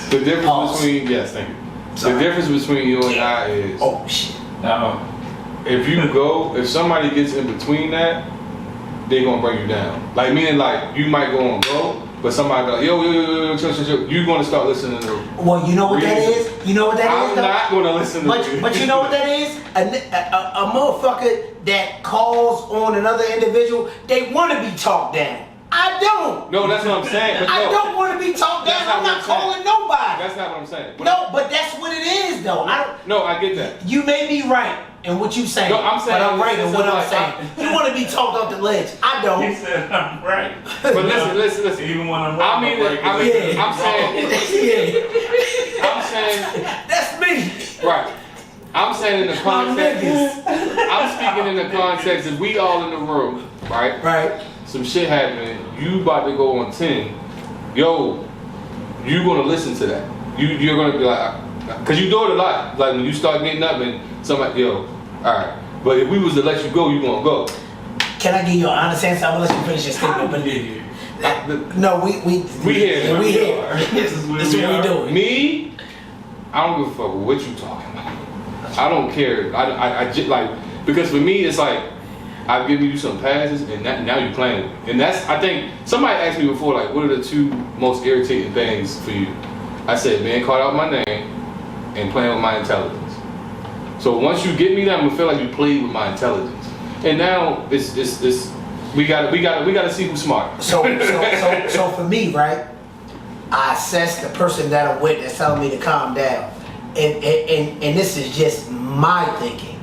the difference Pause. between yes, thank you. Sorry. The difference between you and I is Oh shit. No. if somebody gets in between that, they gonna bring you down. Like meaning like you might go on go, but somebody go, yo, chill, you gonna start listening to. Well, you know what that Reese. is? You know what that is? I'm though? not gonna listen to. But you know what that is? A motherfucker that calls on another individual, they want to be talked down. I don't. No, that's what I'm saying. But I no, don't want to be talked down. I'm not calling nobody. That's not what I'm saying. No, but that's what it is, though. I get that. You may be right in what you saying. No, I'm saying. But I'm right in what I'm like, saying. You want to be talked off the ledge. I don't. He said I'm right. But listen. Even when I'm right, I'm saying. I'm saying. That's me. Right. I'm saying in the My context. niggas. I'm speaking in the context of we all in the room, right? Right. Some shit happening. You about to go on 10. Yo, you gonna listen to that. You're gonna be like, cause you do it a lot. Like when you start getting up and somebody, yo, alright. But if we was to let you go, you gonna go. Can I give you an honest answer? I'm gonna let you finish your statement. But no, we here. We here. This is what This is what we doing. Me, I don't give a fuck what you talking about. I don't care. I just like, because for me it's like I've given you some passes and now you playing. And that's, I think somebody asked me before, like, what are the 2 most irritating things for you? I said, man, called out my name and playing with my intelligence. So once you get me there, I'm gonna feel like you played with my intelligence. And now it's we gotta see who's smart. So for me, right? I assess the person that I'm with that's telling me to calm down, and this is just my thinking.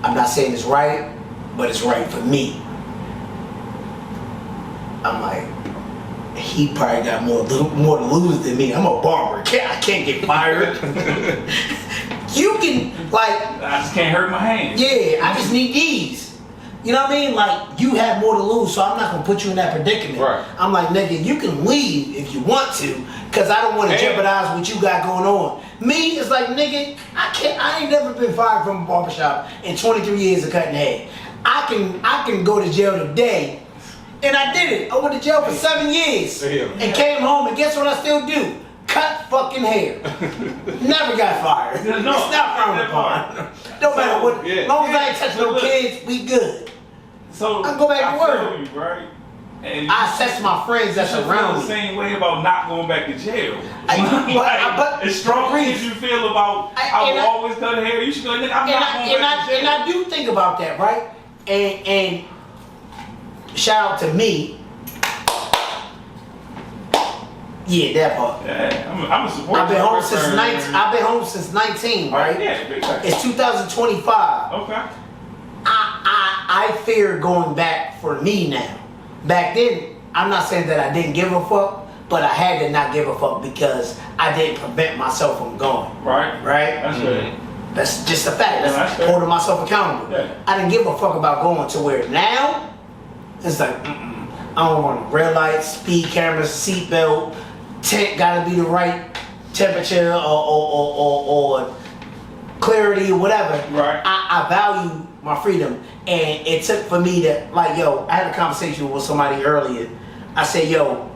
I'm not saying it's right, but it's right for me. I'm like, he probably got more to lose than me. I'm a barber. I can't get fired. You can, like, I just can't hurt my hands. yeah, I just need these. You know what I mean? Like, you have more to lose, so I'm not gonna put you in that predicament. Right. I'm like, nigga, you can leave if you want to, cause I don't want to jeopardize what you got going on. Me, it's like, nigga, I ain't never been fired from a barbershop in 23 years of cutting hair. I can go to jail today, and I did it. I went to jail for 7 years and came home, and guess what I still do? Cut fucking hair. Never got fired. No, It's not frowned upon. No matter what. As long as I ain't touch no kids, we good. So I go back to work. feel you, right? And I assess my friends that's you should feel around the me. same way about not going back to jail. But as strong Reese, as you feel about I will always cut hair, you should go, nigga, I'm not going back to jail. and I do think about that, right? And shout out to me. Yeah, that part. Yeah, I'm a supporter. I've been home since 19. I've been home since 19, right? Yeah, big time. It's 2025. Okay. I fear going back for me now. Back then, I'm not saying that I didn't give a fuck, but I had to not give a fuck because I didn't prevent myself from going. Right. Right? That's right. That's just a fact. Yeah, That's that's holding myself accountable. Yeah. I didn't give a fuck about going to where now, it's like, I don't want red lights, speed cameras, seatbelt, tent gotta be the right temperature or clarity or whatever. Right. I value my freedom, and it took for me to, like, yo, I had a conversation with somebody earlier. I said, yo,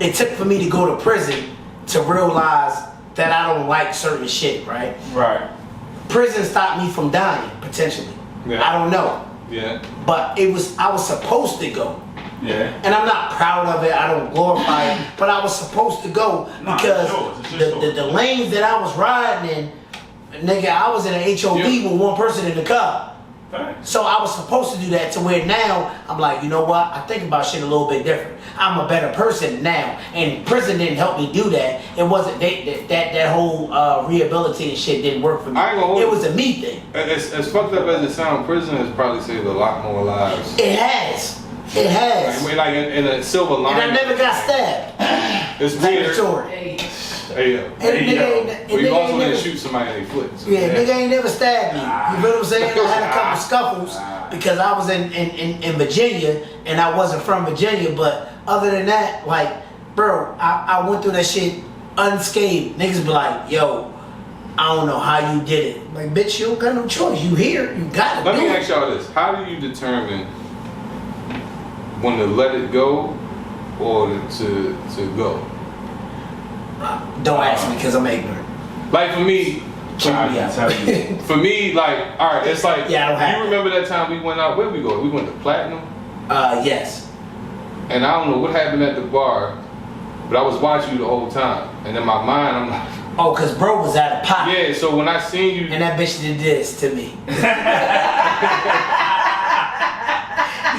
it took for me to go to prison to realize that I don't like certain shit, right? Right. Prison stopped me from dying, potentially. Yeah. I don't know. Yeah. But I was supposed to go. Yeah. And I'm not proud of it, I don't glorify it, but I was supposed to go Nah, because it's yours. the lanes that I was riding in, nigga, I was in an HOV with one person in the car. Thanks. So I was supposed to do that to where now I'm like, you know what? I think about shit a little bit different. I'm a better person now, and prison didn't help me do that. It wasn't that whole rehabilitating shit didn't work for me. It was a me thing. As fucked up as it sounds, prison has probably saved a lot more lives. It has. It has. Like in a silver line. And I never got stabbed. It's Thank you, weird. Tory. Hey, yo. And the nigga We also didn't never, shoot somebody in their foots. yeah, nigga ain't never stabbed me. You feel what I'm saying? I had a couple scuffles because I was in Virginia and I wasn't from Virginia. But other than that, like, bro, I went through that shit unscathed. Niggas be like, yo, I don't know how you did it. Like, bitch, you don't got no choice. You here, you gotta Let do me it. ask y'all this. How do you determine when to let it go or to go? Don't ask me because I'm ignorant. Like for me, I can tell you. for me, like, all right, it's like, Yeah, I don't have you remember that time we went out, where we go? We went to Platinum, Yes. and I don't know what happened at the bar, but I was watching you the whole time, and in my mind, I'm like, Oh, cause bro was out of pocket. yeah. So when I seen you, And that bitch did this to me.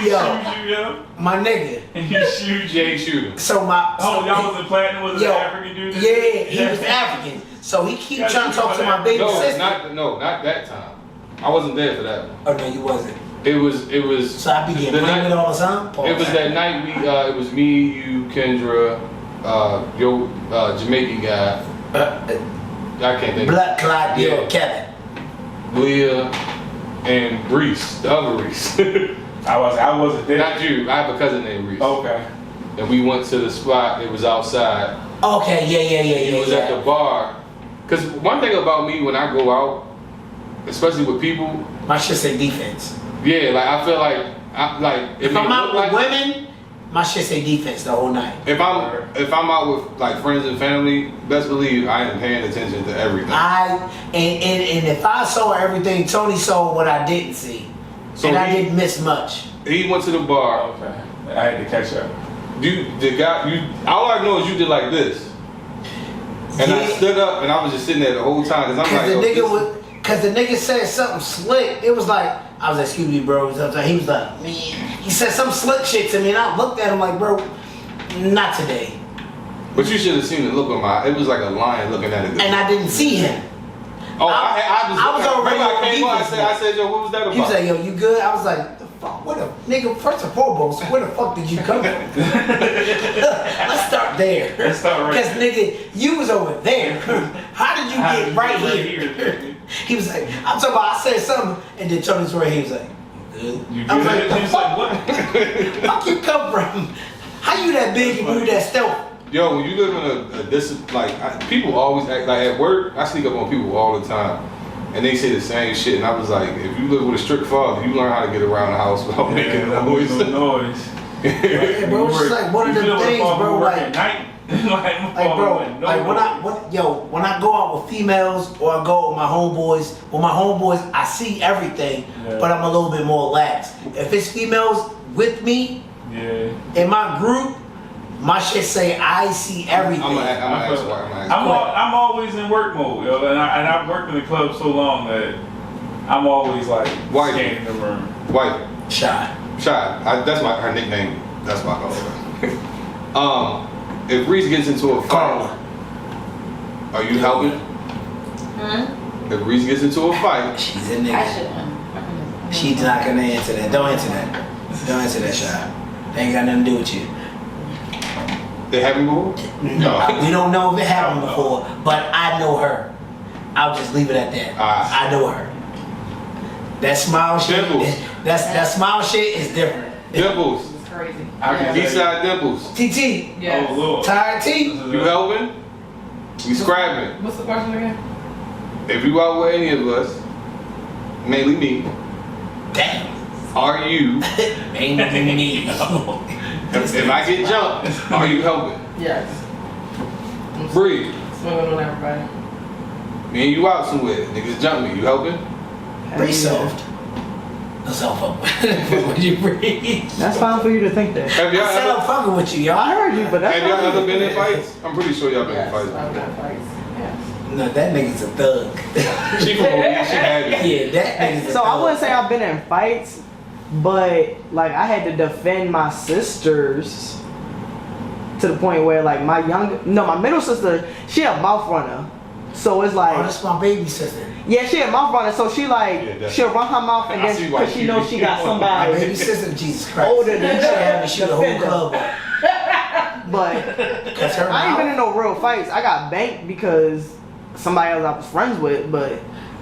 Yo, my nigga. And you shoot Jay shooter. So my. Oh, y'all was in platinum with an African dude? Yeah, he was African. So he keep trying to talk to my baby sister. No, not that time. I wasn't there for that one. Oh no, you wasn't. It was. So I be getting blamed all the time. It was that night it was me, you, Kendra, Jamaican guy. I can't think. Blood clot, Yeah. Kevin. Leah and Reese, the other Reese. I wasn't there. Not you. I have a cousin named Reese. Okay. And we went to the spot. It was outside. Okay, yeah. It was at the bar. Cause one thing about me when I go out, especially with people, My shit say defense. yeah, like I feel like If I'm out with women, my shit say defense the whole night. If I'm out with like friends and family, best believe I am paying attention to everything. And if I saw everything, Tony saw what I didn't see, So I didn't miss much. He went to the bar. Okay. I had to catch up. All I know is you did like this, and I stood up and I was just sitting there the whole time because I'm like, Cause the nigga said something slick. It was like, I was like, excuse me, bro. He was like, man. He said some slick shit to me, and I looked at him like, bro, not today. But you should have seen the look on it was like a lion looking at it. And I didn't see him. Oh, I was already on defense. I said, yo, what was that about? He was like, yo, you good? I was like, the fuck? What the nigga? First and foremost, where the fuck did you come from? Let's start there. Let's start right Because nigga, you was over there. How did you get right here? He was like, I'm talking about, I said something, and then Tony's right here. He was like, you good? You I was good? like, He the was like, fuck? what? Fuck you come from? How you that big and you that stealth? Yo, when you live in people always act like at work, I sneak up on people all the time. And they say the same shit, and I was like, if you live with a strict father, you learn how to get around the house without making noise. No noise. Yeah, bro, it's just like one of them things, bro. Like bro, like when I go out with females or I go out with my homeboys, I see everything, but I'm a little bit more lax. If it's females with me, in my group, my shit say I see everything. I'm always in work mode, yo, and I've worked in the club so long that I'm always like scanning the room. White. Shy. That's her nickname. That's why I call her. If Reese gets into a fight, are you helping? If Reese gets into a fight, she's a nigga. She's not gonna answer that. Don't answer that. Don't answer that, Shy. They ain't got nothing to do with you. They happened before? No. We don't know if it happened before, but I know her. I'll just leave it at that. I know her. That smile shit. That smile shit is different. Dimples. It's crazy. Eastside Dimples. TT. Yes. Oh Lord. Tired T. You helping? We scrapping. What's the question again? If you out with any of us, mainly me, Damn. are you? Mainly me. If I get jumped, are you helping? Yes. Breathe. Swinging on everybody. Me and you out somewhere. Niggas jump me. You helping? Pretty soft. No self up. Would you breathe? That's fine for you to think that. Have y'all I said I'm fucking with you, y'all. I heard you, but that's Have y'all fine for ever you to been in think that. fights? I'm pretty sure y'all been in fights. I've been in fights. Yes. No, that nigga's a thug. She from Bohemia. She had it. Yeah, that nigga's a So thug. I wouldn't say I've been in fights, but like I had to defend my sisters to the point where like my middle sister, she a mouth runner. So it's like, Oh, that's my baby sister. yeah, she a mouth runner. So she like, she'll run her mouth and I then see why because she knows she got My somebody baby sister, Jesus Christ. older than She had me shoot the whole defend her. club up. But Cause her I ain't been mouth, in no real fights. I got banked because somebody else I was friends with, but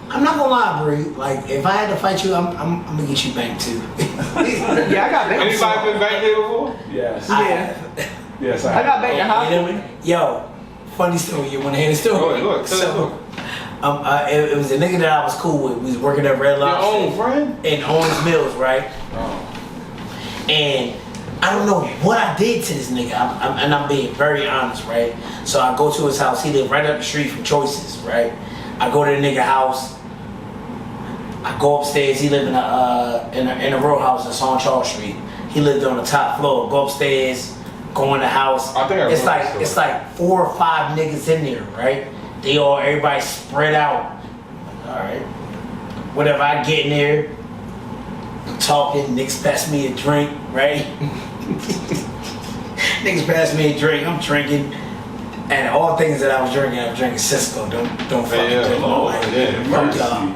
I'm not gonna lie, Bree. Like, if I had to fight you, I'm gonna get you banked too. yeah, I got banked. Anybody been back there before? Yes. Yeah, Yes, I got banked in high school. Yo, funny story. You wanna hear the story? Go ahead, look. It was a nigga that I was cool with. We was working at Red Your Lobster own friend? in Owens Mills, right? Oh. And I don't know what I did to this nigga. I'm being very honest, right? So I go to his house. He lived right up the street from Choices, right? I go to the nigga house. I go upstairs. He lived in a row house that's on Charles Street. He lived on the top floor. Go upstairs. go in the house. I think I it's remember like that it's like 4 or 5 niggas in there, right? Everybody spread out. All right. Whatever, I get in there, talking, niggas pass me a drink, right? Niggas pass me a drink, I'm drinking. And all things that I was drinking Cisco. Don't fucking drink. Fuck y'all.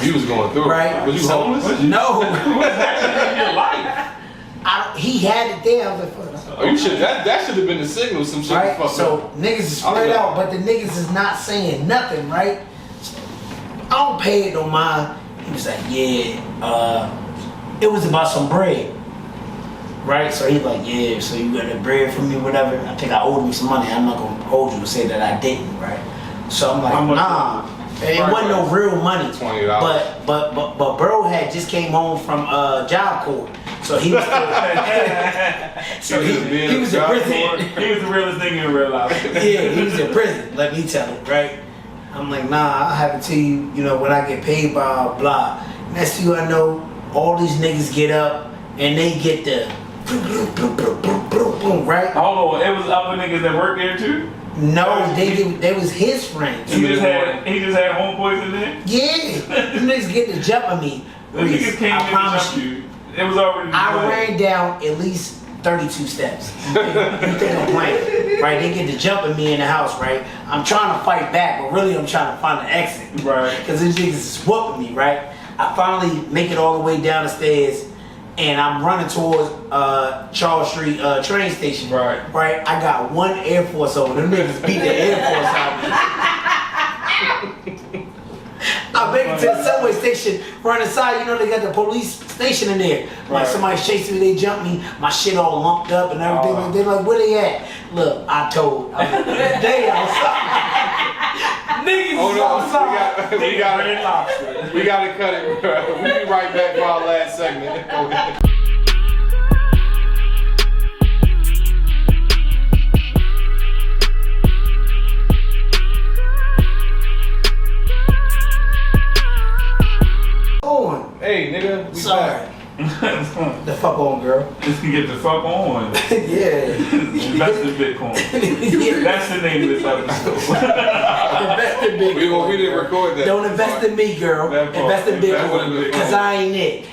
You was going through Right? it. Was you So- homeless? No. your life. He had it there. I was like, fuck. Oh, you should. That should have been the signal. Some shit Right? was fucked So up. niggas is spread out, but the niggas is not saying nothing, right? I don't pay it no mind. He was like, yeah, it was about some bread. Right? So he like, yeah, so you got the bread for me, whatever. I think I owed him some money. I'm not gonna hold you and say that I didn't, right? So I'm like, nah. It wasn't no real money. $20. But bro had just came home from Job Corps. So he was so he was in prison. He was the realest thing in real life. Yeah, he was in prison, let me tell it, right? I'm like, nah, I'll have it to you, when I get paid, blah, blah. Next thing I know, all these niggas get up and they get the right? Hold on, it was other niggas that worked there too? No, they was his friends. He just had homeboys in there? Yeah, them niggas get the jump on me. The niggas came I in promise and jumped you. It was already I ran down at least 32 steps. You think I'm playing, right? They get to jumping me in the house, right? I'm trying to fight back, but really I'm trying to find an exit. Right. Because these niggas is whooping me, right? I finally make it all the way down the stairs, and I'm running towards Charles Street train station. Right. Right? I got one Air Force over. Them niggas beat the Air Force out of me. I make it to the subway station, run inside, they got the police station in there. Like Right. somebody's chasing me, they jump me, my shit all lumped up and everything. They're like, where they at? Look, I told they outside. Niggas Hold is on, outside. we gotta cut it, bro. We'll be right back for our last segment. Go ahead. Hey, nigga, we Sorry. back. The fuck on, girl. Just to get the fuck on. Yeah. Invest in Bitcoin. Yeah. That's the name of this episode. Invest in Bitcoin. We didn't record that. Don't invest in me, girl. That part. Invest in Invest in Bitcoin. Bitcoin. Because I ain't it.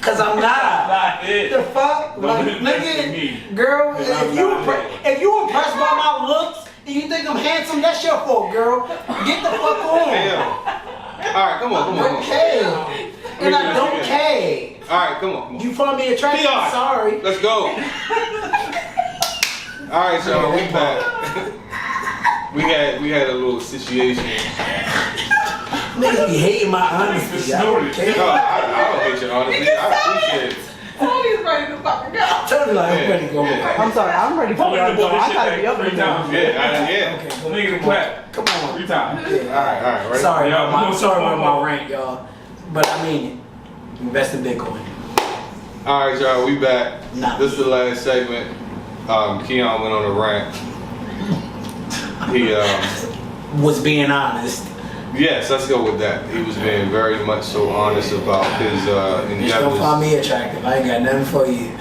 Because I'm not. Not it. The fuck? Don't Like, invest in me. nigga, girl, Because I'm if not you impressed by my looks and you think I'm handsome, that's your fault, girl. Get the fuck on. Damn. Alright, come on. Okay. And I don't care. Alright, come on. You find me attractive? Kiyon. Sorry. Let's go. Alright, y'all, we back. we had a little situation. Niggas be hating my honesty. I don't No, care. I don't hate your honesty. I appreciate it. Tony's ready to fucking go. Tony like, I'm ready to go. Yeah. I'm sorry, I'm ready for Hold y'all on, to go. boy, this I shit gotta like be up 3 in there. times. Yeah. Okay, go. Nigga, clap. Come on. 3 times. Alright, ready? Sorry Yeah, about I'm my rant, y'all. But I mean it. Invest in Bitcoin. Alright, y'all, we back. Nah. This is the last segment. Kiyon went on a rant. He Was being honest. yes, let's go with that. He was being very much so honest about his You don't endeavors. find me attractive. I ain't got nothing for you.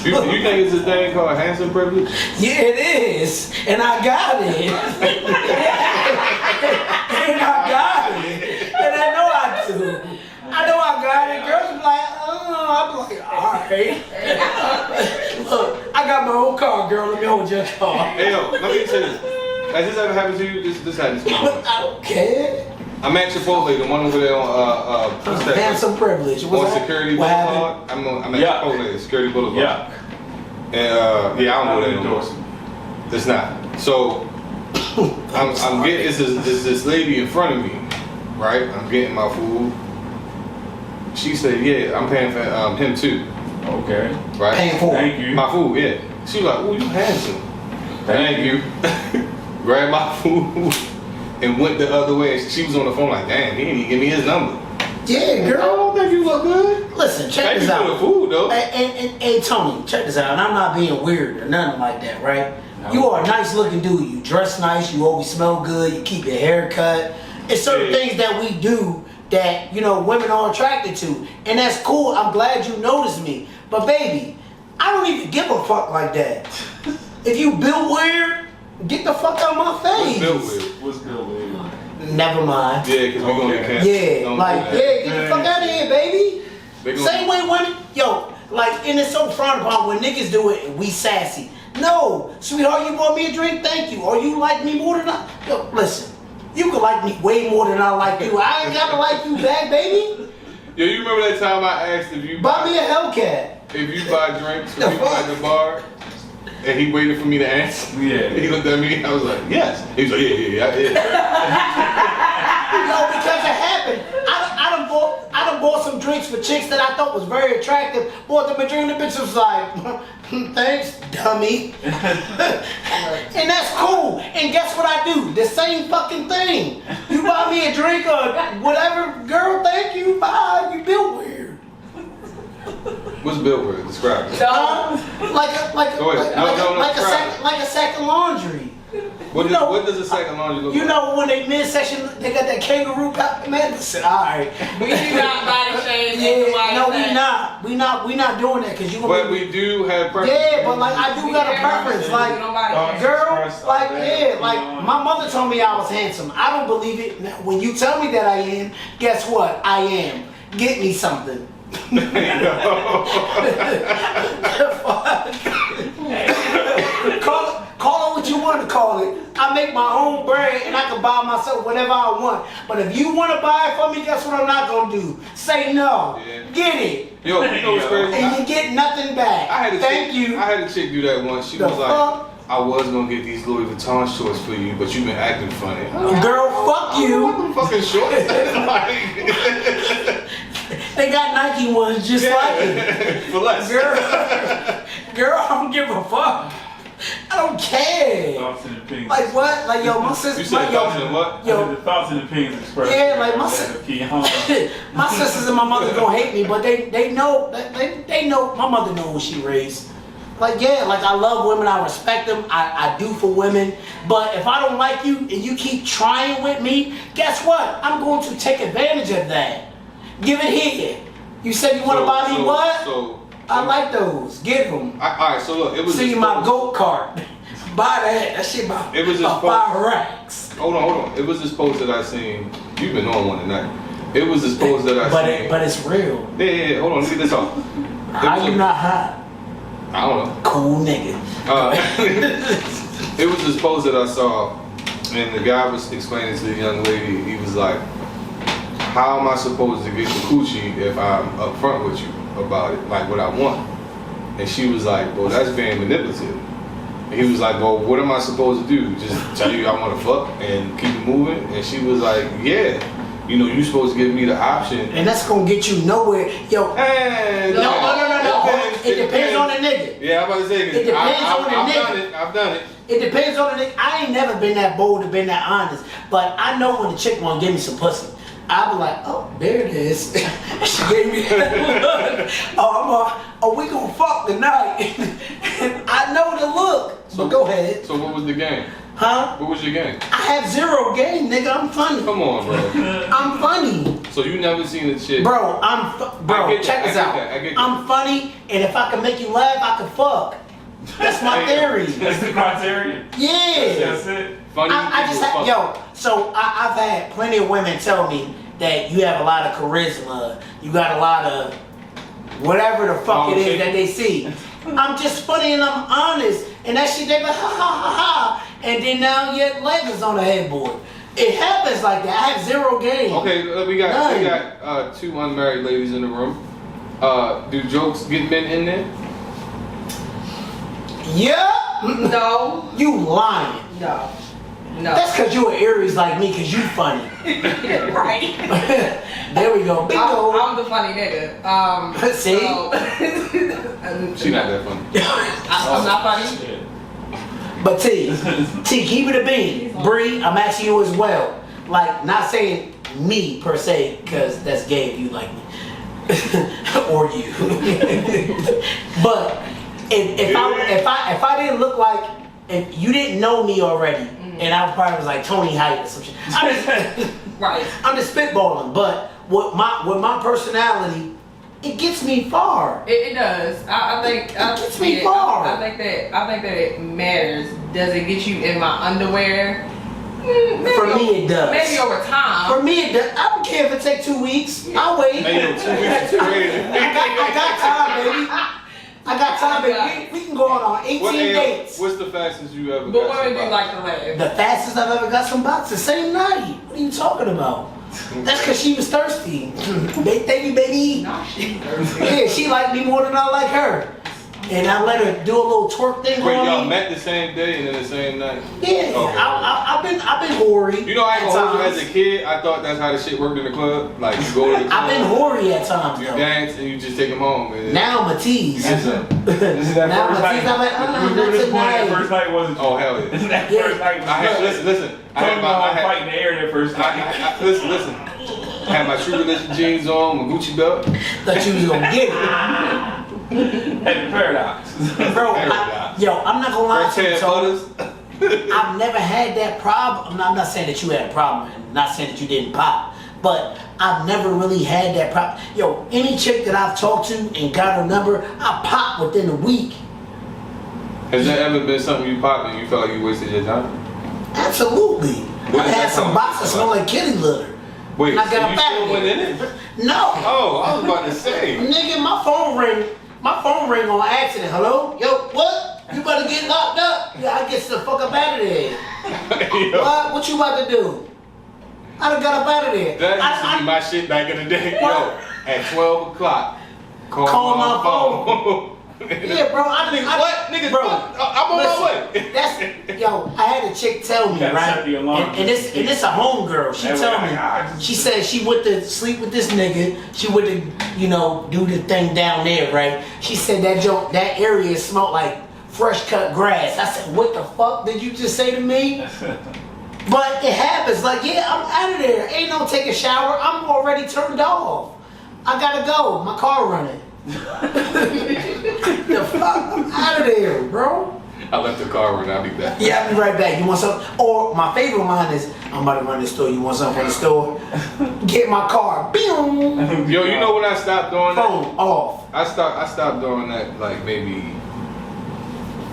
You think it's a thing called handsome privilege? Yeah, it is. And I got it. And I got it. And I know I do. I know I got it. Girls be like, I'm like, alright. Look, I got my own car, girl. Let me hold your car. Hey yo, let me tell you. Has this ever happened to you? This happened to me. But I don't care. I'm at Chipotle, the one over there on what's that? Handsome privilege. On What's that? Security What happened? Boulevard. I'm at Yeah. Chipotle, Security Boulevard. Yeah. And yeah, I don't know that no more. It's not. So I'm getting this lady in front of me, right? I'm getting my food. She said, "Yeah, I'm paying for him too." Okay. Right? Paying for it. Thank you. My food, yeah. She was like, "Oh, you handsome." Thank you. Grabbed my food and went the other way. She was on the phone like, "Damn, he didn't even give me his number." Yeah, I girl. don't think you look good. Listen, check Thank this you out. for the food, though. Hey, Tony, check this out. And I'm not being weird or nothing like that, right? No. You are a nice looking dude. You dress nice. You always smell good. You keep your hair cut. It's certain Yeah. things that we do that, women are attracted to. And that's cool. I'm glad you noticed me. But baby, I don't even give a fuck like that. If you built weird, get the fuck out of my face. What's Bill weird? Never mind. Yeah, because we're gonna get canceled. Yeah, Don't like, do that. yeah, get the fuck out of here, baby. They Same way women, yo, like, and it's so frowned upon when niggas do it and we sassy. No, sweetheart, you bought me a drink, thank you. Or you like me more than I, yo, listen, you can like me way more than I like you. I ain't gotta like you back, baby. Yo, you remember that time I asked if you Buy me a Hellcat. if you buy drinks for people at the bar, and he waited for me to answer? Yeah. He looked at me, I was like, yes. He was like, yeah. No, because it happened. I done bought some drinks for chicks that I thought was very attractive. Bought them a drink, and the bitch was like, thanks, dummy. And that's cool. And guess what I do? The same fucking thing. You buy me a drink or whatever, girl, thank you, bye. You built weird. What's built with? Describe it. Like a sack of laundry. What does a second laundry look You like? know when they midsection, they got that kangaroo pouch, man. Listen, all right. We do not body shame. Yeah, no, we not doing that because you. But we do have preference. Yeah, but like I do got a preference, like girl, like yeah, like my mother told me I was handsome. I don't believe it. Now, when you tell me that I am, guess what? I am. Get me something. Call it what you want to call it. I make my own brand and I can buy myself whatever I want. But if you want to buy it for me, guess what I'm not going to do? Say no. Yeah. Get it. Yo, you know what's crazy? And you get nothing back. I had a chick do that once. She The was like, fuck? I was gonna get these Louis Vuitton shorts for you, but you've been acting funny. Girl, fuck you. What the fucking shorts? Like, They got Nike ones just like it. for less. Girl, I don't give a fuck. I don't care. Thoughts and opinions. Like what? Like yo, my sister. You said thoughts and what? The thoughts and opinions expressed. Yeah, like my Kiyon. my sisters and my mother gonna hate me, but they know they know my mother know who she raised. Like yeah, like I love women, I respect them, I do for women. But if I don't like you and you keep trying with me, guess what? I'm going to take advantage of that. Give it here. You said you want to buy me what? I like those. Give them. Alright, so look, it was. See my goat cart. Buy that. That shit about It was just 5 racks. Hold on. It was this post that I seen. You've been on one tonight. It was this post that I seen. But it's real. Yeah. Hold on. Let me get this off. How you not hot? I don't know. Cool nigga. It was this post that I saw, and the guy was explaining to the young lady. He was like, "How am I supposed to get the coochie if I'm upfront with you about it, like what I want?" And she was like, "Well, that's being manipulative." And he was like, "Well, what am I supposed to do? Just tell you I want to fuck and keep it moving?" And she was like, "Yeah, you know, you're supposed to give me the option." And that's gonna get you nowhere, yo. And No. It depends on the nigga. Yeah, I'm about to say It depends on the nigga. I've done it. It depends on the nigga. I ain't never been that bold or been that honest, but I know when the chick wanna give me some pussy. I'll be like, oh, there it is. She gave me that look. Oh, we gonna fuck tonight. And I know the look. But go ahead. So what was the game? Huh? What was your game? I have 0 game, nigga. I'm funny. Come on, bro. I'm funny. So you never seen a chick? Bro, check this out. I get that. I'm funny, and if I can make you laugh, I can fuck. That's my theory. That's the criteria? Yeah. That's it? Funny. I just had, so I've had plenty of women tell me that you have a lot of charisma, you got a lot of whatever the fuck it is that they see. I'm just funny and I'm honest, and that shit they be ha ha ha ha, and then now your leg is on the headboard. It happens like that. I have 0 game. Okay, we got 2 unmarried ladies in the room. Do jokes get men in there? Yeah. No. You lying. No. That's because you an Aries like me, because you funny. Right. There we go. Bingo. I'm the funny nigga. See? She not that funny. I'm not funny. Yeah. But T, keep it a bean. Bree, I'm asking you as well. Like, not saying me per se, because that's gay if you like me. Or you. But if I didn't look like, if you didn't know me already, and I probably was like Tony Height or some shit. Right. I'm just spitballing, but with my personality, it gets me far. It does. I think it gets me far. I think that it matters. Does it get you in my underwear? For me, it does. Maybe over time. For me, it does. I don't care if it takes 2 weeks. I'll wait. Hey, yo, 2 weeks is crazy. I got time, baby. I got time, baby. We can go on 18 dates. What's the fastest you ever But got? what would you like to laugh? The fastest I've ever got some boxes, same night. What are you talking about? That's because she was thirsty. Baby, baby. No, she thirsty. Yeah, she liked me more than I like her. And I let her do a little twerk thing Wait, on y'all me. met the same day and then the same night? Yeah, Okay. I've been hoary. You know, I ain't at gonna hold you times. as a kid. I thought that's how the shit worked in the club. Like, you go to the club, I've been hoary at times you though. dance, and you just take them home. And Now I'm a tease. Yes, sir. This is that Now first my night. teeth, I'm like, You not this point, that tonight. first night wasn't. Oh, hell yeah. This is that Yeah. first night was. I had, listen. I had my, fight in the air that first night. listen. I had my True Religion jeans on, my Gucci belt. Thought you was gonna get it. At the Paradox. Bro, I'm not gonna lie First to you, hand Tony. butters. I've never had that problem. I'm not saying that you had a problem, and not saying that you didn't pop, but I've never really had that problem. Yo, any chick that I've talked to and got her number, I pop within a week. Has there ever been something you popped and you felt like you wasted your time? Absolutely. What I is had that some song? boxes smell like kitty litter. Wait, And I so got a you back still went in in it? No. Oh, I was about to say. Nigga, my phone ring on accident. Hello? Yo, what? You about to get locked up? Yeah, I get the fuck up out of there. Yo, What you about to do? I done got up out of there. that used to be my shit back in the day. Yo, What? at 12 o'clock, Call my phone. Yeah, bro. What? Niggas, bro, I'm on my way. That's yo. I had a chick tell me, You gotta right? set the alarm. And it's a homegirl. She That way, told I me. She said she went to sleep with this nigga. She went to, do the thing down there, right? She said that area smelled like fresh cut grass. I said, what the fuck did you just say to me? But it happens. Like, yeah, I'm out of there. Ain't no take a shower. I'm already turned off. I gotta go. My car running. The fuck? I'm out of there, bro. I left the car run. I'll be back. Yeah, I'll be right back. You want something? Or my favorite line is, I'm about to run to the store. You want something from the store? Get my car. Boom. Yo, you know when I stopped doing that? Phone off. I stopped doing that like maybe,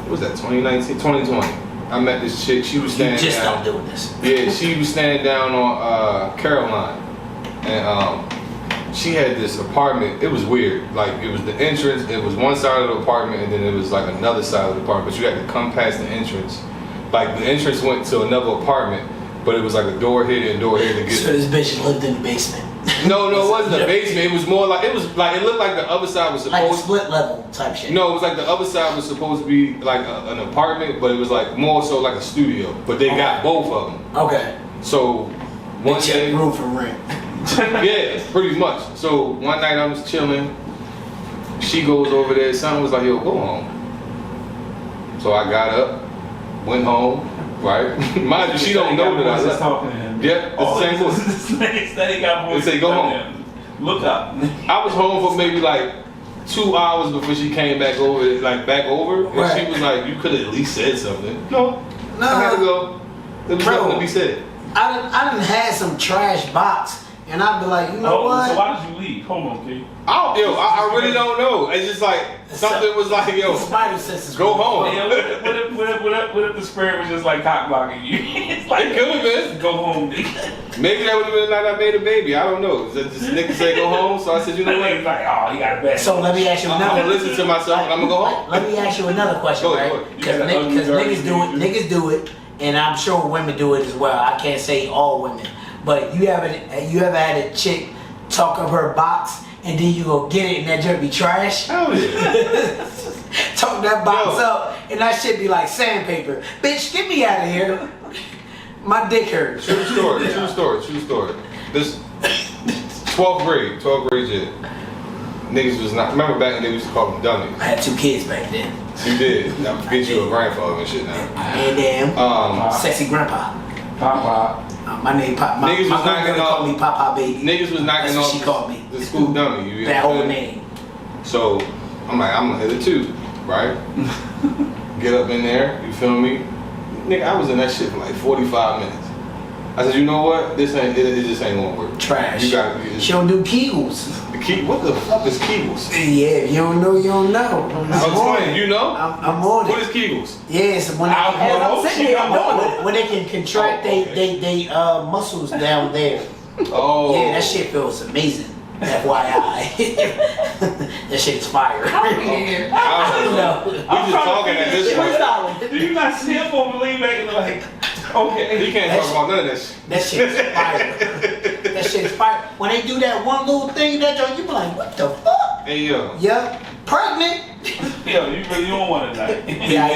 what was that, 2019, 2020. I met this chick, she was You standing just down. stopped doing this. Yeah, she was standing down on Caroline. And she had this apartment. It was weird. Like, it was the entrance, it was one side of the apartment, and then it was like another side of the apartment. But you had to come past the entrance. Like, the entrance went to another apartment, but it was like a door here and a door here to get So this bitch lived in the basement. No, it wasn't a basement. It was more like, it looked like the other side was Like a supposed split level type shit. No, it was like the other side was supposed to be like an apartment, but it was like more so like a studio. But they got both of them. Okay. So one Bitch, day, room for rent. yeah, pretty much. So one night I was chilling. She goes over there. Son was like, "Yo, go home." So I got up, went home. Right? Mind you, she don't know that I was left. talking to him. Yeah, it's the same voice. This nigga said he got voice. They say, "Go home." Look up. I was home for maybe like 2 hours before she came back over, and Right. she was like, "You could have at least said something." No, I had to go. There was Bro. nothing to be said. I done had some trash box, and I'd be like, you know what? So why did you leave? Hold on, K. I really don't know. It's just like something was like, yo, Spider senses. go home. Yeah, what if the spirit was just like cock blocking you? It's like, It could have been. go home, nigga. Maybe that would have been the night I made a baby. I don't know. This nigga said go home, so I said, you know Nigga's what? like, oh, he got a bad. So let me ask you I'm another. gonna listen to myself and I'm gonna go home. Let me ask you another question, Go right? ahead. Because You got an ugly niggas do it, and I'm sure women do it as well. I can't say all women, but you ever had a chick talk up her box and then you go get it and that jerk be trash? Hell yeah. Talk that box Yo. up and that shit be like sandpaper. Bitch, get me out of here. My dick hurts. True story. This 12th grade shit. Niggas was not, remember back in the day we used to call them dummies. I had 2 kids back then. You did. Now forget you a grandfather and shit now. And damn, sexy grandpa. Pop. My name Pop. My Niggas was grandmother knocking called off- me Papa Baby. Niggas was knocking That's what off she called me. the school dummy. You That know whole what I'm name. So I'm like, I'm gonna hit it too, right? Get up in there, you feel me? Nigga, I was in that shit for like 45 minutes. I said, you know what? It just ain't gonna work. Trash. You gotta She don't do Kegels. the What the fuck is Kegels? Yeah, if you don't know, you don't know. Explain, you know? I'm on What it. is Kegels? Yeah, it's when I'm sitting here, I'm doing it. when they can contract they muscles down there. Oh. Yeah, that shit feels amazing. FYI. That shit is fire. How we get here? I don't know. No. We just talking at this point. Freestyling. Do you not see him on lean back and like, okay. He can't talk about none of that shit. That shit is fire. That shit is fire. When they do that one little thing, that joint, you be like, what the fuck? Hey, yo. Yup. Pregnant? Yo, you really don't want to die. Yeah.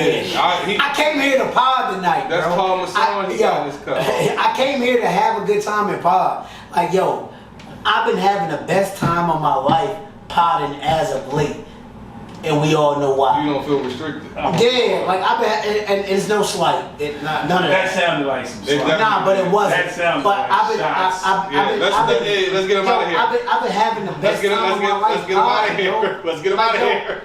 I came here to pod tonight, That's bro. Paul Masson, he got his cup. I came here to have a good time in pod. Like, yo, I've been having the best time of my life podding as of late. And we all know why. You don't feel restricted. Yeah, like I've been, and it's no slight. None of That that. sounded like some It slight. Nah, but it wasn't. That sounds but like I've been, shots. Let's get him out of here. I've been having the Let's best get him time of my life. out of here. yo. Let's get him Like, out of yo, here.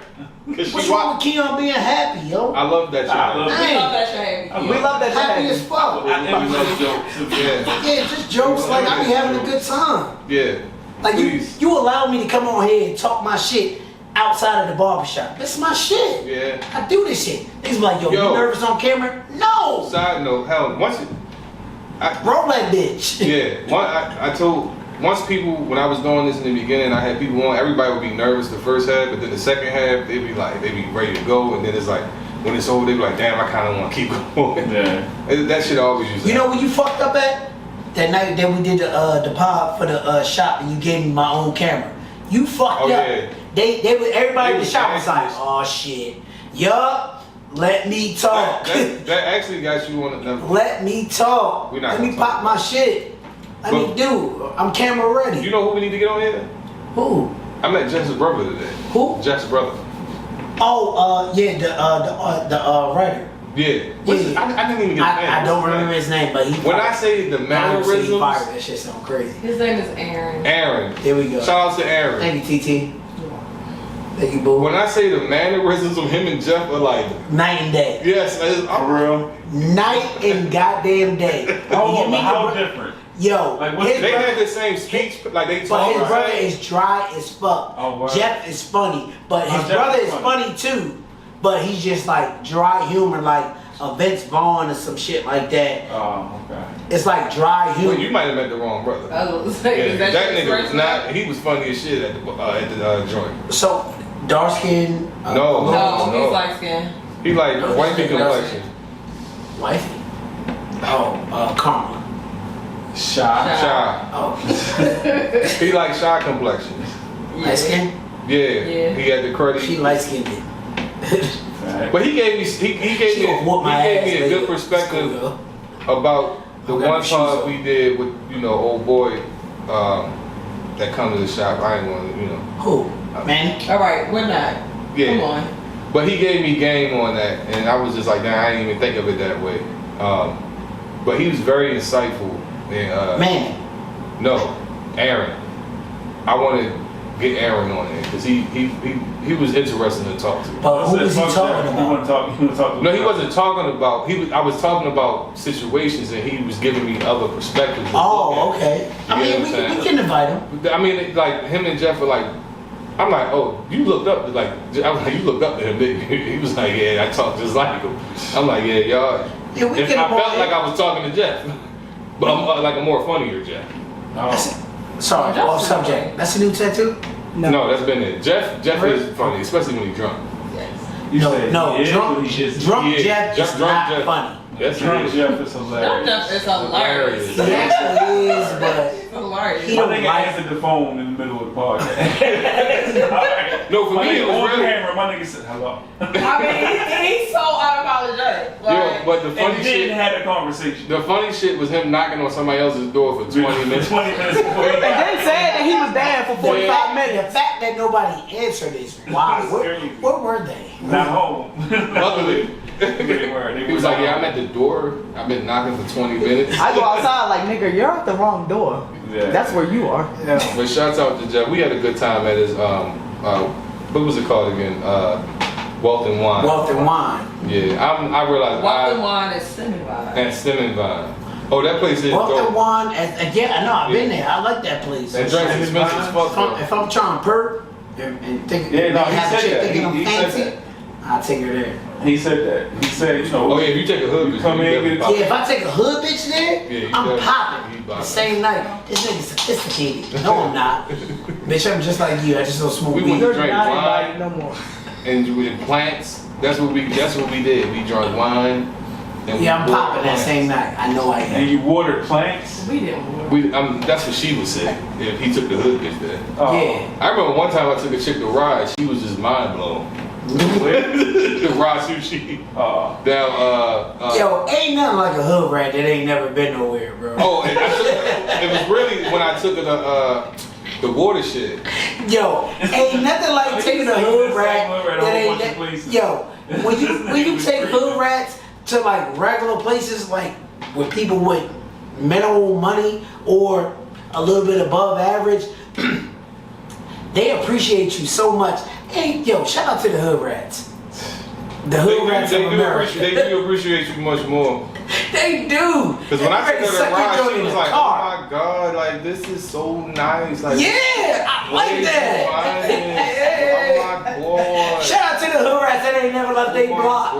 Cause What's she wrong with Kiyon being happy, yo? I love that shit. I love We Dang. love that shit. We love that Happy shit. as fuck. We love jokes. Yeah. Yeah, just jokes. Like I be having a good time. Yeah. Like Please. you allow me to come on here and talk my shit outside of the barbershop. That's my shit. Yeah. I do this shit. Niggas be like, yo, Yo. you nervous on camera? No. Side note, hell, once it, Roll that bitch. yeah, I told once people when I was doing this in the beginning, I had people on. Everybody would be nervous the first half, but then the second half they'd be ready to go, and then it's like when it's over, they be like, damn, I kind of want to keep going. Yeah. That shit always used to You know happen. where you fucked up at? That night that we did the pod for the shop and you gave me my own camera. You fucked Oh, up. yeah. Everybody in the was shop was like, nasty. oh shit. Yup. Let me talk. that actually got you on the. Let me talk. We're not Let me gonna pop talk my about shit. Let But- me do. I'm camera ready. You know who we need to get on here? Who? I met Jeff's brother today. Who? Jeff's brother. Oh, yeah, the writer. Yeah. Yeah. I didn't even get his name. I don't remember his name, but he. When I say the mannerisms, that shit sound crazy. His name is Aaron. Aaron. There we go. Shout out to Aaron. Thank you, TT. Thank you, boo. When I say the mannerisms of him and Jeff are like, Night and day. yes, For real? Night and goddamn day. Hold You on, meet but how the bro- different? Yo, Like, what's his they brother, have the same speech, like they but talk. his the brother same. is dry as fuck. Oh, word. Jeff is funny, but his Jeff brother is is funny too. But he's just like dry humor, like a Vince Vaughn or some shit like that. Oh, okay. It's like dry humor. Well, you might have met the wrong brother. I was like, Yeah, is that your nigga was first not. name? He was funny as shit at the joint. So dark skin. No. No, No. he's light skinned. He like No, wifey he's not complexion. Wifey. Oh, Karma. Shy. Shy. Oh, He like shy complexion. light skin. Yeah. He had the credit. She light skinned. Right. But he gave me he gave me a good perspective about the Who got one the shoes part on? we did with old boy that come to the shop. I ain't want to Who? Man. All right, we're not. Yeah. Come on. But he gave me game on that, and I was just like, nah, I didn't even think of it that way. But he was very insightful. And, Man. No, Aaron. I want to get Aaron on there because he was interesting to talk to. But who was he talking You want about? to talk to No, he wasn't talking about. I was talking about situations, and he was giving me other perspectives. to Oh, look at. okay. I You mean, get we what I'm saying? can invite him. I mean, like him and Jeff were like. I'm like, oh, you looked up like I was like, you looked up to him, didn't you? He was like, yeah, I talk just like him. I'm like, yeah, y'all. Yeah, we If can I invite felt him. like I was talking to Jeff, but I'm like a more funnier Jeff. Oh. Sorry, That's off subject. That's a new tattoo? No, that's been it. Jeff Really? is funny, especially when he's drunk. Yes. You No, said no, he is, drunk, or he just drunk Yeah, Jeff is drunk not Jeff. funny. That's Drunk it. Jeff is That hilarious. stuff is hilarious. He actually is, but It's hilarious. He My don't nigga like- answered the phone in the middle of the podcast. No, for My me it nigga was on really. camera, my nigga said hello. I mean, he's so unapologetic. Yo, but the And funny then shit. had a conversation. The funny shit was him knocking on somebody else's door for 20 minutes. 20 minutes before he And got then said that he was there for 45 the minutes. fact that nobody answered is wild. Where were they? not home. Luckily, They were. he was like, yeah, I'm at the door. I've been knocking for 20 minutes. I go outside like, nigga, you're at the wrong door. Yeah. That's where you are. But shouts out to Jeff. We had a good time at his what was it called again? Wealth and Wine. Wealth and wine. Yeah, I realized Walk and wine is semi vibe. and Stem and Vine. Oh, that place is Walk the dope. one. Again, I know I've been there. I like that place. That drink's expensive as fuck, though. If I'm trying to perk and think, Yeah, no, he have a said chick that. thinking I'm He said fancy, that. I'll take her there. He said that. He said, you know. Oh yeah, if you take a hood, You come in, definitely get pop. Yeah, if I take a hood bitch there, Yeah, you I'm definitely- popping. you The popping. same night. This nigga's sophisticated. No, I'm not. Bitch, I'm just like you. I just don't smoke We weed. went to You're drink not wine. invited no more. And with plants, that's what we did. We drank wine. And Yeah, I'm we popping that plants. same night. I know I And am. you watered plants? We didn't. That's what she would say if he took the hood bitch there. Yeah. I remember one time I took a chick to ride. She was just mind blown. The raw sushi. Down. Yo, ain't nothing like a hood rat that ain't never been nowhere, bro. Oh, and it was really when I took her to the watershed. Yo, ain't nothing like taking a hood rat that ain't yo, when you take hood rats to like regular places like with people with minimal money or a little bit above average, they appreciate you so much. Hey, yo, shout out to the hood rats. The hood rats of America. They do appreciate you much more. They do. Because when I took her to Suck your ride, joint she in was the like, car. "Oh my god, like this is so nice." Like, Yeah, I like that. Oh my god. Shout out to the hood rats that ain't never left they block.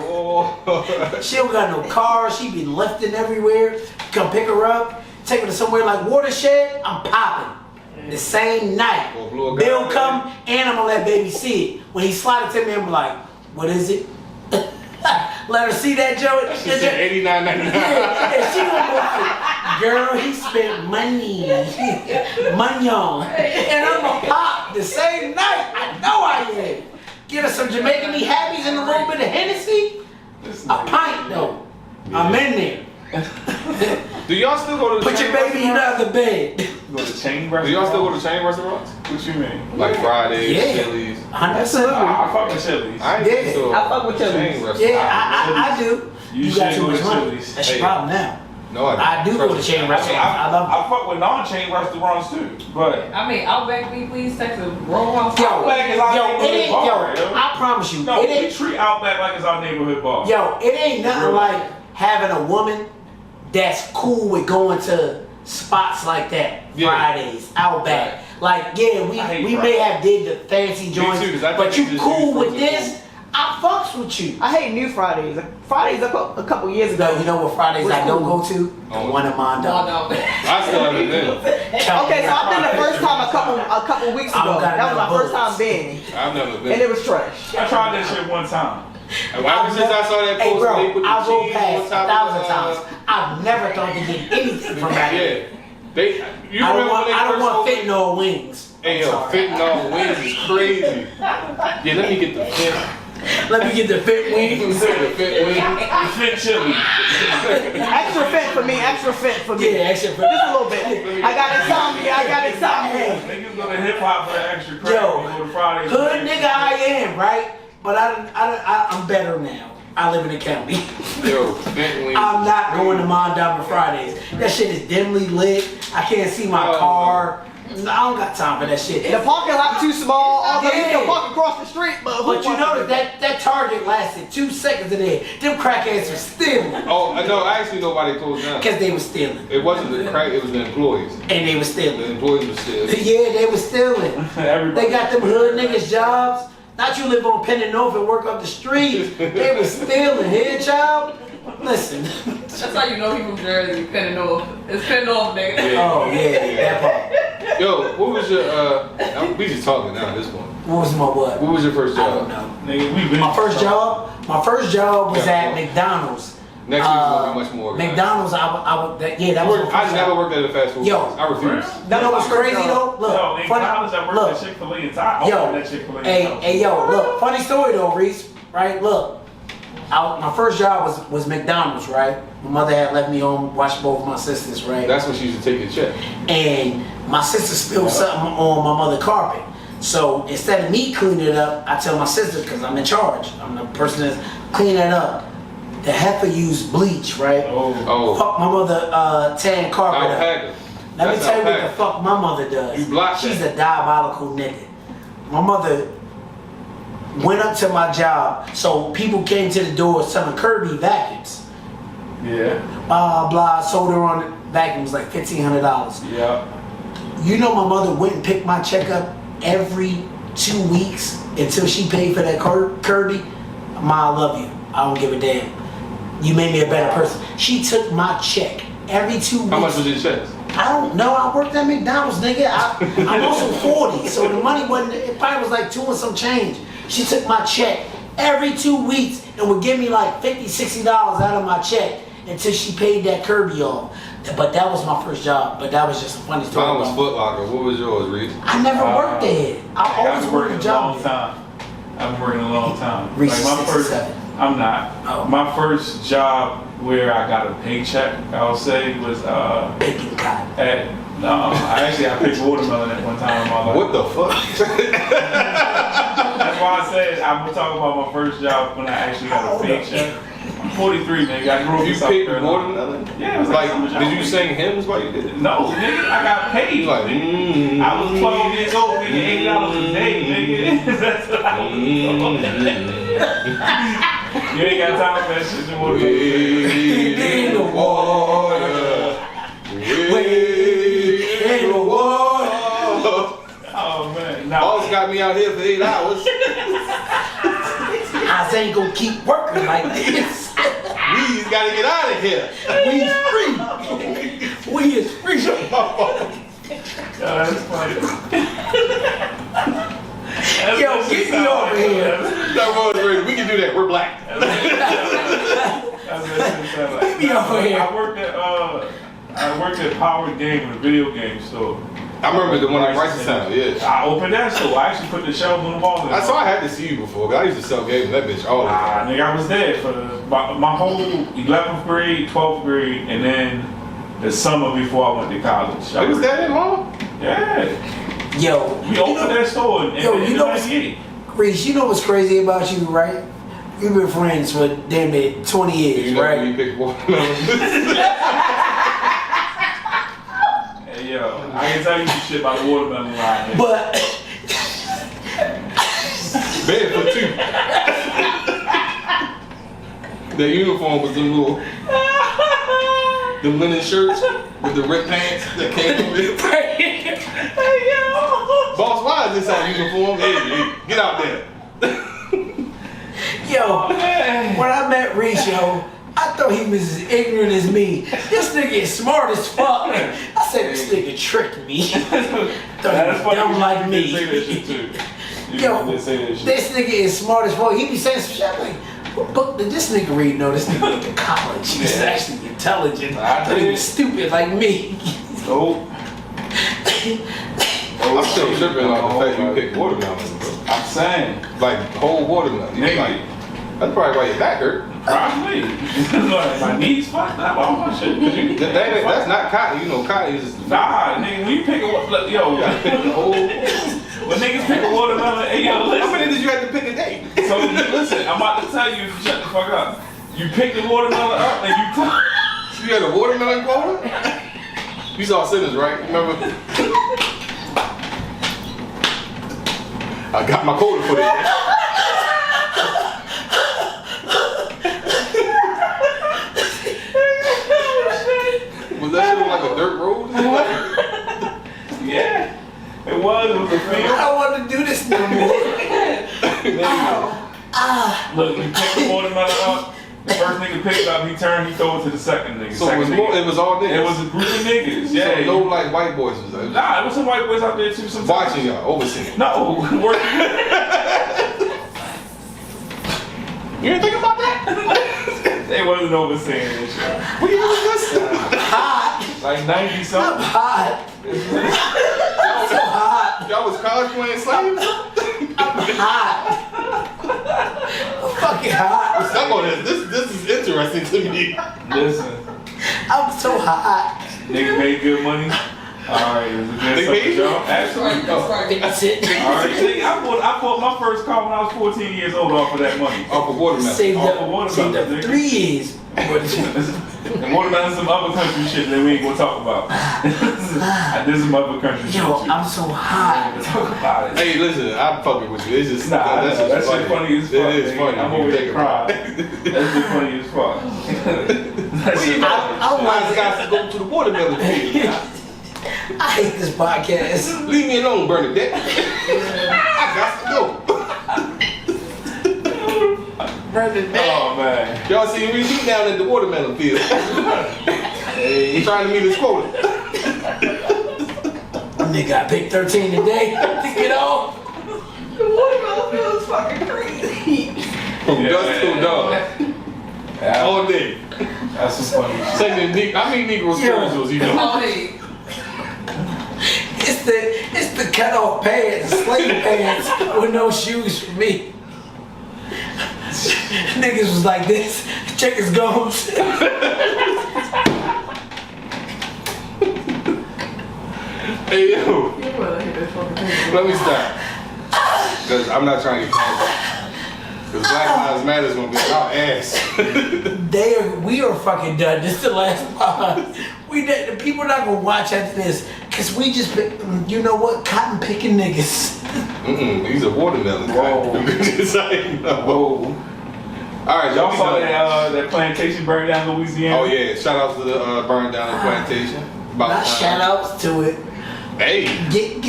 God. She don't got no car. She be lifting everywhere. Come pick her up, take her to somewhere like Watershed. I'm popping. The same night. Well, blew a Bill guy, come and I'm gonna let baby see it. When he slide it to me, I'm like, what is it? Let her see that joke. She said $89.99. Yeah, and she gonna be like, girl, he spent money. Money on. And I'm gonna pop the same night. I know I am. Get her some Jamaican Me Happies and a little bit of Hennessy. A pint though. I'm in there. Do y'all still go to the Put your chain baby in restaurants? the bed. Go to chain restaurants? Do y'all still go to chain restaurants? What you mean? Like Fridays, Yeah. Chili's? 100%. I fuck with Chili's. I ain't Yeah. so I fuck with chain Chili's. restaurants. Yeah, I do. You You got should too go much to money. Chili's. That's your Hey. problem now. No, I do go to chain I restaurants. I love I fuck with non-chain restaurants too, but I mean, Outback, please text a Roadhouse. Yo, Outback is our yo, it neighborhood ain't, bar, yo, yo. I promise you, no, it we ain't, treat Outback like it's our neighborhood bar. yo, it ain't nothing Really? like having a woman that's cool with going to spots like that. Yeah. Fridays, Outback. Like, yeah, I hate we may Fridays. have did the fancy joints, too, 'cause I but think you it's just cool used with for this, I fucks with you. I hate new Fridays. Fridays a couple years ago. You know what Fridays Was I don't cool. go to? The Oh. one in Mondo. No, no. I still haven't been. Okay, so I've been the first time a couple weeks I ago. don't got That was my enough first time bullets. being, I've never been. and it was trash. I tried that shit one time. And ever since I saw that Hey post, bro, they put the I rolled cheese past on top 1,000 of times. I've never thought to get anything from that. Yeah. They. You I remember don't when they want first opened? fentanyl wings. Hey yo, fentanyl wings is crazy. Yeah, let me get the fit. Let me get the fit wings. The fit wing. Fit chili. Extra fit for me. Extra fit for me. Yeah, extra fit. Just a little bit. I got insomnia. I got insomnia. Hey, Niggas go to hip hop for the extra credit. yo, They go to Fridays. hood nigga I am, right? But I'm better now. I live in the county. Yo, fit wing. I'm not going to Mondama Fridays. That shit is dimly lit. I can't see my Oh. car. I don't got time for that shit. The parking lot too small. Although you Yeah. can park across the street, but who But you wants to know do that Target lasted 2 seconds in there. Them crackheads were stealing. Oh, no, I actually know why they closed down. Because they were stealing. It wasn't the crack, it was the employees. And they were The stealing. employees were still. Yeah, they were stealing. Everybody. They got them hood niggas jobs. Not you live on Penn and North and work up the street. They was stealing. Here, child. Listen. That's how you know he from Jersey, Penn North. It's Penn North, nigga. Yeah. Oh, yeah, that part. Yo, what was your, we just talking now at this point. What was my what? What was your first I don't job? know. Nigga, we been My first job was Yeah. at McDonald's. Next week's gonna be much more. organized. McDonald's, that was my I first never job. worked at a fast food Yo. place. I refuse. You know what's crazy though? Look, Yo, in funny, college I worked look, at Chick-fil-A and I yo, opened that Chick-fil-A. hey, yo, look, funny story though, Reese, right? Look, my first job was McDonald's, right? My mother had left me home, watch both of my sisters, right? That's when she used to take your check. And my sister spilled something on my mother's carpet. So instead of me cleaning it up, I tell my sister, because I'm in charge, I'm the person that's cleaning it up. The heifer used bleach, right? Oh. Fuck my mother tan carpet up. Alpaca. Let me That's tell you what the alpaca. fuck my mother does. You block She's that. a diabolical nigga. My mother went up to my job, so people came to the door selling Kirby vacuums. Yeah. Blah. Sold her on the vacuum. It was like $1,500. Yeah. You know, my mother went and picked my check up every 2 weeks until she paid for that Kirby. Ma, I love you. I don't give a damn. You made me a better person. She took my check every 2 weeks. How much was your check? I don't know. I worked at McDonald's, nigga. I'm also 40, so the money wasn't. It probably was like 2 and some change. She took my check every 2 weeks and would give me like $50, $60 out of my check until she paid that Kirby off. But that was my first job. But that was just a funny story. Mine was Foot Locker. What was yours, Reese? I never worked there. I always worked a job. I've been working a long time. Reese Like my first, 67. I'm not. Oh. My first job where I got a paycheck, I'll say, was Baking cotton. at. I picked watermelon at one time in my life. What the fuck? That's why I said I'm talking about my first job when I actually got a paycheck. I'm 43, nigga. I grew up You in South picked Carolina. watermelon? Yeah, it was Like, summer job. did you sing hymns while you did it? No, nigga. I got paid. You like, nigga. I was 12 years old, making $8 a day, nigga. That's what I was doing. You ain't got time for that shit. You want to Wade in the water. Wade in the water. Oh, man. Boss got me out here for 8 hours. I ain't gonna keep working like this. We gotta get out of here. We is free. We is free. That's funny. Yo, get me over here. That was ready. We can do that. We're black. Get me over here. I worked at Power Game, a video game store. I remember the one in Ricestown, yeah. I opened that store. I actually put the shelves on the wall. I saw I had to see you before, but I used to sell games in that bitch all the time. Nigga, I was there for my whole 11th grade, 12th grade, and then the summer before I went to college. It was that in home? Yeah. Yo, We opened that store in you know what's, 98. Reese, you know what's crazy about you, right? We've been friends for damn near 20 years, You know right? when you pick watermelon. Hey, yo, I can tell you some shit about the watermelon line. Man. But Bed for two. Their uniform was them little, them linen shirts with the red pants that came with it. Boss, why is this our uniform? Hey, get out there. yo, when I met Reese, yo, I thought he was as ignorant as me. This nigga is smart as fuck. I said, this nigga tricked me. That's funny. Dumb like You me. did say that shit too. You Yo, did say that shit. this nigga is smart as fuck. He be saying some shit I'm like, what book did this nigga read? No, this nigga went to college. He's Yeah. actually intelligent. I I thought he did. was stupid like me. Nope. I'm still tripping off the fact you picked watermelon, bro. I'm saying. Like whole watermelon. Nigga. Like, that's probably why your back hurt. Probably. My knees fucked up. All my shit. That's not cotton. You know, cotton is. Nah, nigga, when you pick a yo, when niggas pick a watermelon, hey yo, How listen. many did you have to pick a day? So listen, I'm about to tell you if you shut the fuck up. You pick the watermelon up and you You had a watermelon quota? You saw Sinners, right? Remember? I got my quota for that. Was that shit like a dirt road? yeah. It was a I field. don't want to do this no more. Look, you pick the watermelon up. The first nigga picked up, he turned, he threw it to the second nigga. So it was Second more, nigga- it was all niggas. It was a group of niggas. Yeah. So no like white boys was there. Nah, it was some white boys out there too. Sometimes. Watching y'all, overseeing. No, working. You didn't think about that? They wasn't overseeing this shit. What you was listening? Like 90 I'm something. hot. I'm so hot. Y'all was cosplaying slaves? I'm hot. I'm fucking hot. Stop on this. This is interesting to me. Listen, I'm so hot. nigga made good money. Alright, it was a good They paid you? job. Absolutely. That's it. Alright, see, I bought my first car when I was 14 years old off of that money. Off of watermelon. Saved Off of up watermelon, nigga. 3 years. And watermelon some other country shit that we ain't gonna talk about. I did some other country shit Yo, too. I'm so hot. Talk about it. Hey, listen, I'm fucking with you. It's just Nah, that's that just shit funny as fuck. It is nigga. funny. I'm when over you here think about crying. it. That shit funny as fuck. I don't like I got to go to the watermelon field. I hate this podcast. Leave me alone, Bernadette. I got to go. Oh man. Y'all see Reese he down at the watermelon field. Hey. Trying to meet his quota. Nigga, I picked 13 today to get off. The watermelon field is fucking crazy. From dusk till dawn. All day. That's some funny shit. Sending Negro spirituals, you know. All day. It's the cut off pants, the slave pants with no shoes for me. Niggas was like this. Check his gums. Hey yo, You really hate this fucking thing. let me stop. Cause I'm not trying to get canceled. Cause Black Lives Matter is gonna be our ass. We are fucking done. This is the last pod. The people not gonna watch after this. Cause we just been, you know what, cotton picking niggas. He's a watermelon guy. Whoa. Just so you know. Whoa. All right, Y'all y'all saw saw that plantation burned down in Louisiana? Oh yeah, shout out to the burn down the plantation. About Not time. shout outs to it. Hey, Get,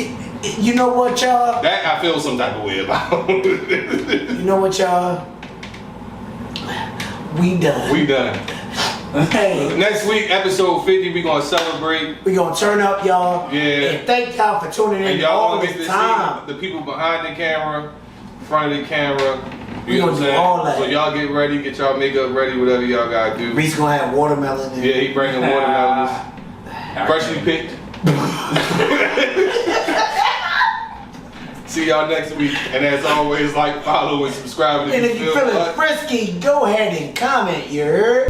you know what, y'all? that I feel some type of way about. You know what, y'all? We done. We done. Hey, Next week, episode 50, we gonna celebrate. we gonna turn up, y'all. Yeah. And thank y'all for tuning in And y'all all gonna get to this time. see the people behind the camera, front of the camera. We You know gonna what I'm do saying? all that. So y'all get ready, get y'all makeup ready, whatever y'all gotta do. Reese gonna have watermelon in Yeah, he bringing watermelons, freshly picked. See y'all next week, and as always, like, follow, and subscribe And if you feeling frisky, go ahead and comment, you heard?